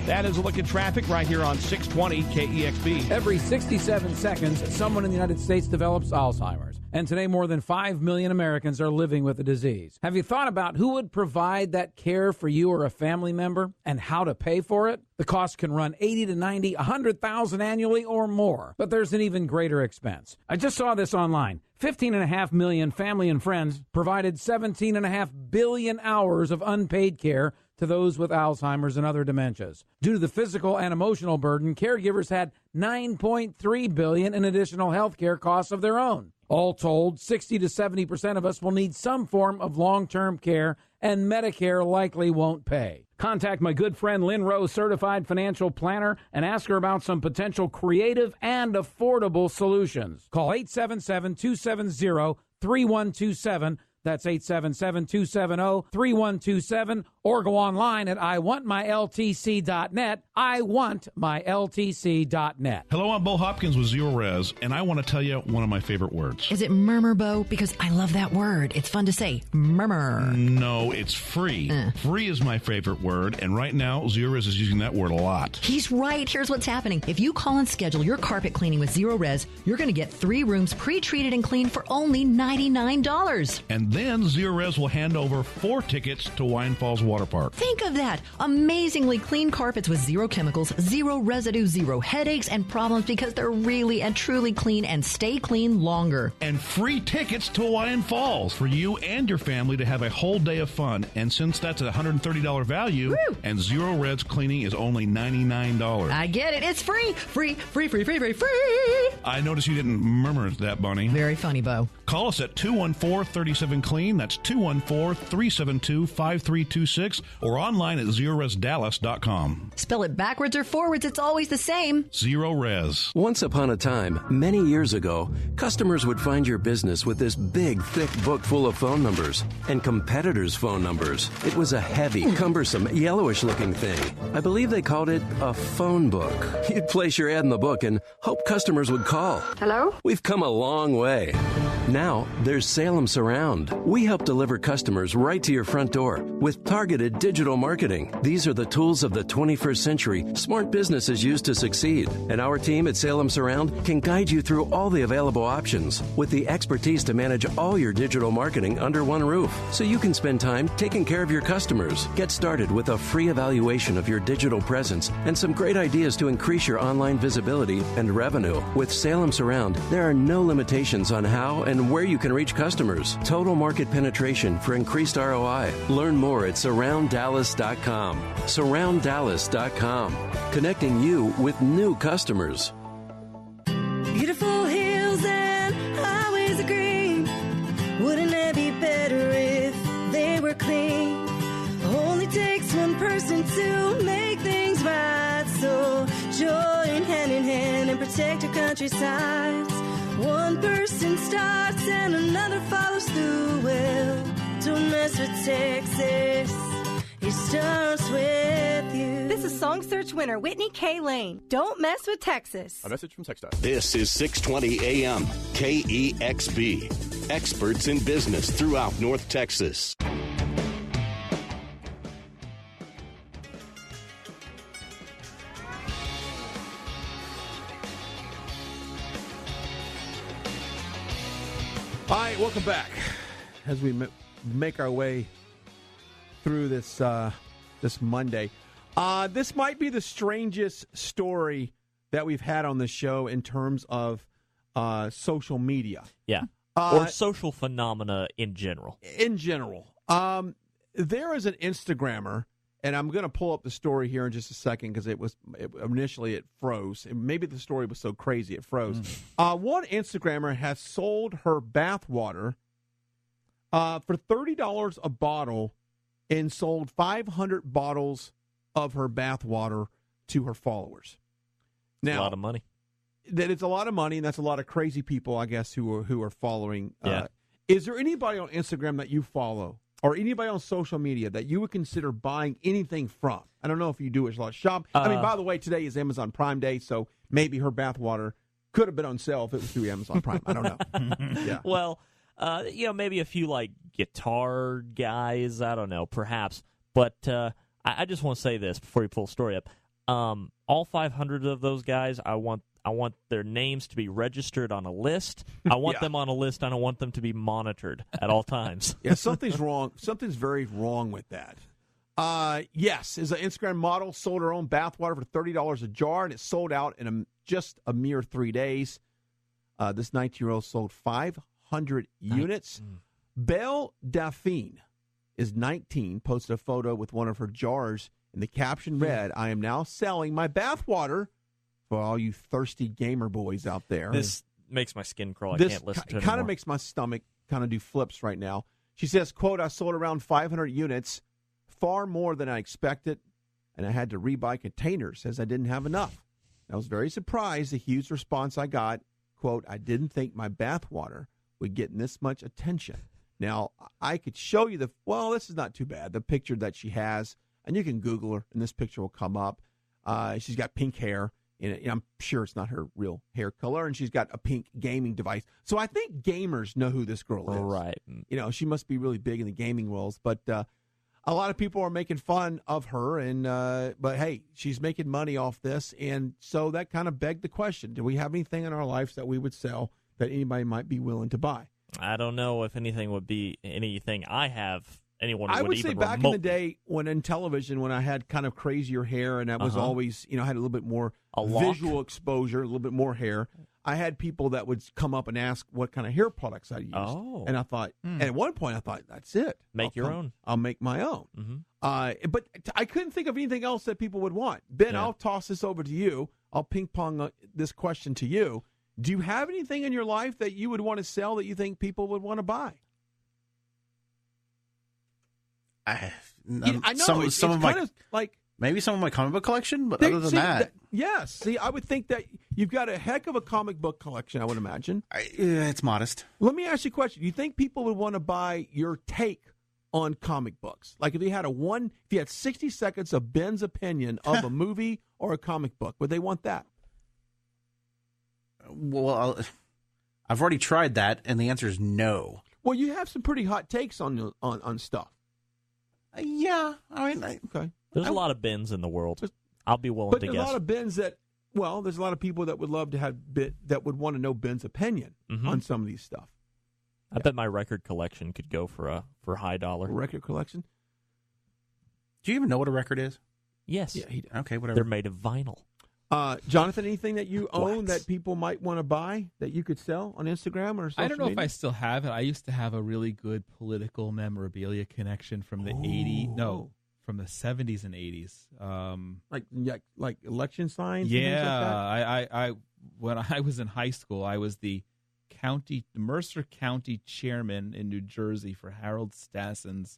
That is a look at traffic right here on 620 KEXB. Every 67 seconds, someone in the United States develops Alzheimer's. And today, more than 5 million Americans are living with the disease. Have you thought about who would provide that care for you or a family member and how to pay for it? The cost can run $80 to $90, $100,000 annually or more. But there's an even greater expense. I just saw this online. 15.5 million family and friends provided 17.5 billion hours of unpaid care to those with Alzheimer's and other dementias. Due to the physical and emotional burden, caregivers had $9.3 billion in additional health care costs of their own. All told, 60 to 70% of us will need some form of long-term care and Medicare likely won't pay. Contact my good friend Lynn Rose, certified financial planner, and ask her about some potential creative and affordable solutions. Call 877-270-3127. That's 877-270-3127, or go online at iwantmyltc.net. iwantmyltc.net. Hello, I'm Bo Hopkins with Zero Res, and I want to tell you one of my favorite words. Is it murmur, Bo? Because I love that word. It's fun to say. Murmur. No, it's free. Free is my favorite word, and right now, Zero Res is using that word a lot. He's right. Here's what's happening. If you call and schedule your carpet cleaning with Zero Res, you're going to get 3 rooms pre-treated and cleaned for only $99. And then Zero Res will hand over 4 tickets to Wine Falls Water Park. Think of that. Amazingly clean carpets with 0 chemicals, 0 residue, 0 headaches and problems because they're really and truly clean and stay clean longer. And free tickets to Hawaiian Falls for you and your family to have a whole day of fun. And since that's a $130 value, Woo! And Zero Res cleaning is only $99. I get it. It's free. Free. I noticed you didn't murmur that, Bunny. Very funny, Bo. Call us at 214-37-CLEAN. That's 214-372-5326, or online at ZeroResDallas.com. Spell it backwards or forwards, it's always the same. Zero Res. Once upon a time, many years ago, customers would find your business with this big, thick book full of phone numbers and competitors' phone numbers. It was a heavy, cumbersome, yellowish-looking thing. I believe they called it a phone book. You'd place your ad in the book and hope customers would call. Hello? We've come a long way. Now, there's Salem Surround. We help deliver customers right to your front door with targeted digital marketing. These are the tools of the 21st century smart businesses use to succeed. And our team at Salem Surround can guide you through all the available options with the expertise to manage all your digital marketing under one roof, so you can spend time taking care of your customers. Get started with a free evaluation of your digital presence and some great ideas to increase your online visibility and revenue. With Salem Surround, there are no limitations on how and where you can reach customers. Total market penetration for increased ROI. Learn more at SurroundDallas.com. SurroundDallas.com. Connecting you with new customers. Beautiful hills and highways of green. Wouldn't it be better if they were clean? Only takes one person to make things right. So join hand in hand and protect our countrysides. One person starts and another follows through. Well, don't mess with Texas. It starts with you. This is Song Search winner Whitney K. Lane. Don't mess with Texas. A message from TxDOT. This is 620 AM KEXB. Experts in business throughout North Texas. All right, welcome back as we make our way through this this Monday. This might be the strangest story that we've had on the show in terms of social media. Yeah, or social phenomena in general. In general. There is an Instagrammer, and I'm going to pull up the story here in just a second because initially it froze. And maybe the story was so crazy it froze. One Instagrammer has sold her bath water for $30 a bottle and sold 500 bottles of her bath water to her followers. Now, a lot of money. That it's a lot of money, and that's a lot of crazy people, I guess, who are following. Yeah. Is there anybody on Instagram that you follow, or anybody on social media that you would consider buying anything from? I don't know if you do a lot shop. I mean, by the way, today is Amazon Prime Day, so maybe her bath water could have been on sale if it was through Amazon Prime. I don't know. Yeah. Well, maybe a few like guitar guys. I don't know, perhaps. But I just want to say this before you pull the story up. All 500 of those guys, I want their names to be registered on a list. I want them on a list. I don't want them to be monitored at all times. Yeah, something's wrong. Something's very wrong with that. Yes, is an Instagram model sold her own bathwater for $30 a jar, and it sold out in just a mere 3 days. This 19-year-old sold 500 units. Belle Daphine is 19, posted a photo with one of her jars, and the caption read, "I am now selling my bathwater for all you thirsty gamer boys out there." This makes my skin crawl. I can't listen to it kind of anymore. makes my stomach kind of do flips right now. She says, quote, I sold around 500 units, far more than I expected, and I had to rebuy containers as I didn't have enough. I was very surprised, the huge response I got. Quote, I didn't think my bathwater would get this much attention. Now, I could show you this is not too bad, the picture that she has, and you can Google her, and this picture will come up. She's got pink hair, and I'm sure it's not her real hair color, and she's got a pink gaming device. So I think gamers know who this girl is. Right. You know, she must be really big in the gaming worlds, but a lot of people are making fun of her, and but hey, she's making money off this, and so that kind of begged the question, do we have anything in our lives that we would sell that anybody might be willing to buy? I don't know if anything would be anything I have. Anyone I would would even say back remote. in the day when in television, when I had kind of crazier hair and that was always, had a little bit more visual exposure, a little bit more hair, I had people that would come up and ask what kind of hair products I used. Oh. And I thought, and at one point I thought, that's it. Make your own. I'll make my own. Mm-hmm. But I couldn't think of anything else that people would want. Ben, I'll toss this over to you. I'll ping pong this question to you. Do you have anything in your life that you would want to sell that you think people would want to buy? I know some of my kind of like maybe some of my comic book collection, but other than that, yes. See, I would think that you've got a heck of a comic book collection. I would imagine it's modest. Let me ask you a question: do you think people would want to buy your take on comic books? Like if you had 60 seconds of Ben's opinion of a movie or a comic book, would they want that? Well, I've already tried that, and the answer is no. Well, you have some pretty hot takes on stuff. Yeah, I mean, okay. There's a lot of Bens in the world. I'll be willing to guess. But there's a lot of Bens that, there's a lot of people that would love to have that would want to know Ben's opinion on some of these stuff. I bet my record collection could go for high dollar. Record collection? Do you even know what a record is? Yes. Yeah, he does. Okay, whatever. They're made of vinyl. Jonathan, anything that you own that people might want to buy that you could sell on Instagram or social I don't know media? if I still have it. I used to have a really good political memorabilia connection from the from the 70s and 80s. Like election signs? Yeah, and things like that? I when I was in high school, I was the Mercer County chairman in New Jersey for Harold Stassen's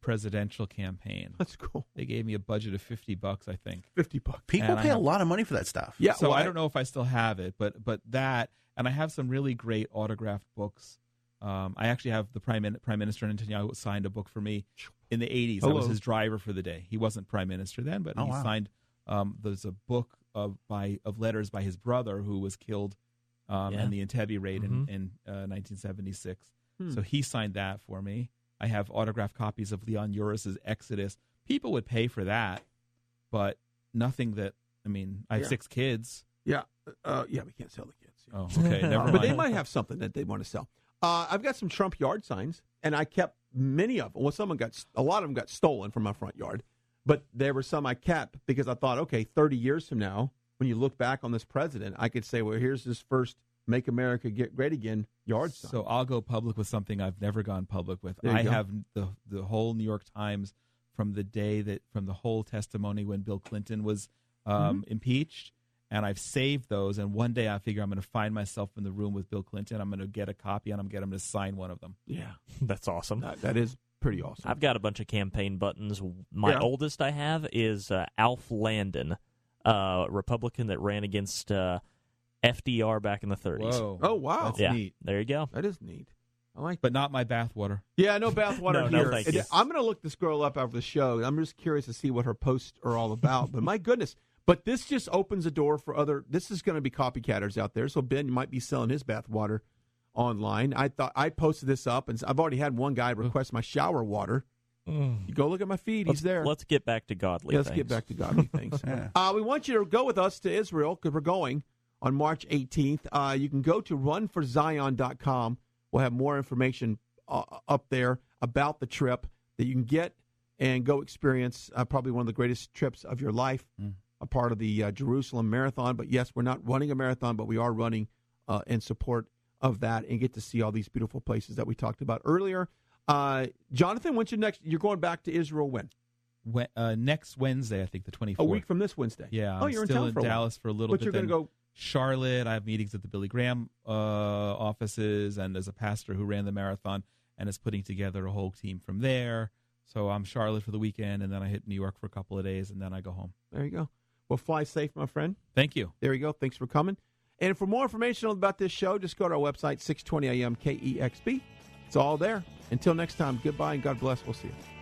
presidential campaign. That's cool. They gave me a budget of $50, I think. $50. People pay a lot of money for that stuff. Yeah, so I don't know if I still have it, but that, and I have some really great autographed books. I actually have the Prime Minister Netanyahu signed a book for me in the 80s. I was his driver for the day. He wasn't Prime Minister then, but he signed. There's a book of letters by his brother who was killed in the Entebbe raid in 1976. So he signed that for me. I have autographed copies of Leon Uris's Exodus. People would pay for that, but nothing that, I have 6 kids. Yeah. We can't sell the kids. Oh, okay. Never mind. But they might have something that they want to sell. I've got some Trump yard signs, and I kept many of them. Well, a lot of them got stolen from my front yard, but there were some I kept because I thought, okay, 30 years from now, when you look back on this president, I could say, well, here's this first Make America Great Again yard sign. So I'll go public with something I've never gone public with. I have the whole New York Times from the whole testimony when Bill Clinton was impeached, and I've saved those. And one day I figure I'm going to find myself in the room with Bill Clinton. I'm going to get a copy, and I'm going to get him to sign one of them. Yeah, that's awesome. That is pretty awesome. I've got a bunch of campaign buttons. My oldest I have is Alf Landon, Republican that ran against FDR back in the 30s. Whoa. Oh, wow. That's neat. There you go. That is neat. I like But not my bathwater. Yeah, no bathwater No, here. thank you. I'm going to look this girl up after the show. I'm just curious to see what her posts are all about. But my goodness. But this just opens the door for this is going to be copycatters out there. So Ben might be selling his bathwater online. I thought I posted this up, and I've already had one guy request my shower water. You go look at my feed. He's there. Let's get back to godly things. Let's get back to godly things. We want you to go with us to Israel because we're going on March 18th. You can go to runforzion.com. We'll have more information up there about the trip that you can get and go experience probably one of the greatest trips of your life, a part of the Jerusalem Marathon. But, yes, we're not running a marathon, but we are running in support of that and get to see all these beautiful places that we talked about earlier. Jonathan, when's you're going back to Israel when? Next Wednesday, I think, the 24th. A week from this Wednesday. Yeah. You're still in town for Dallas for a little bit. But you're going to go Charlotte. I have meetings at the Billy Graham offices, and as a pastor who ran the marathon. and is putting together a whole team from there. So I'm Charlotte for the weekend, and then I hit New York for a couple of days, and then I go home. There you go. Well, fly safe, my friend. Thank you. There you go. Thanks for coming. And for more information about this show, just go to our website, 620 AM KEXP. It's all there. Until next time, goodbye and God bless. We'll see you.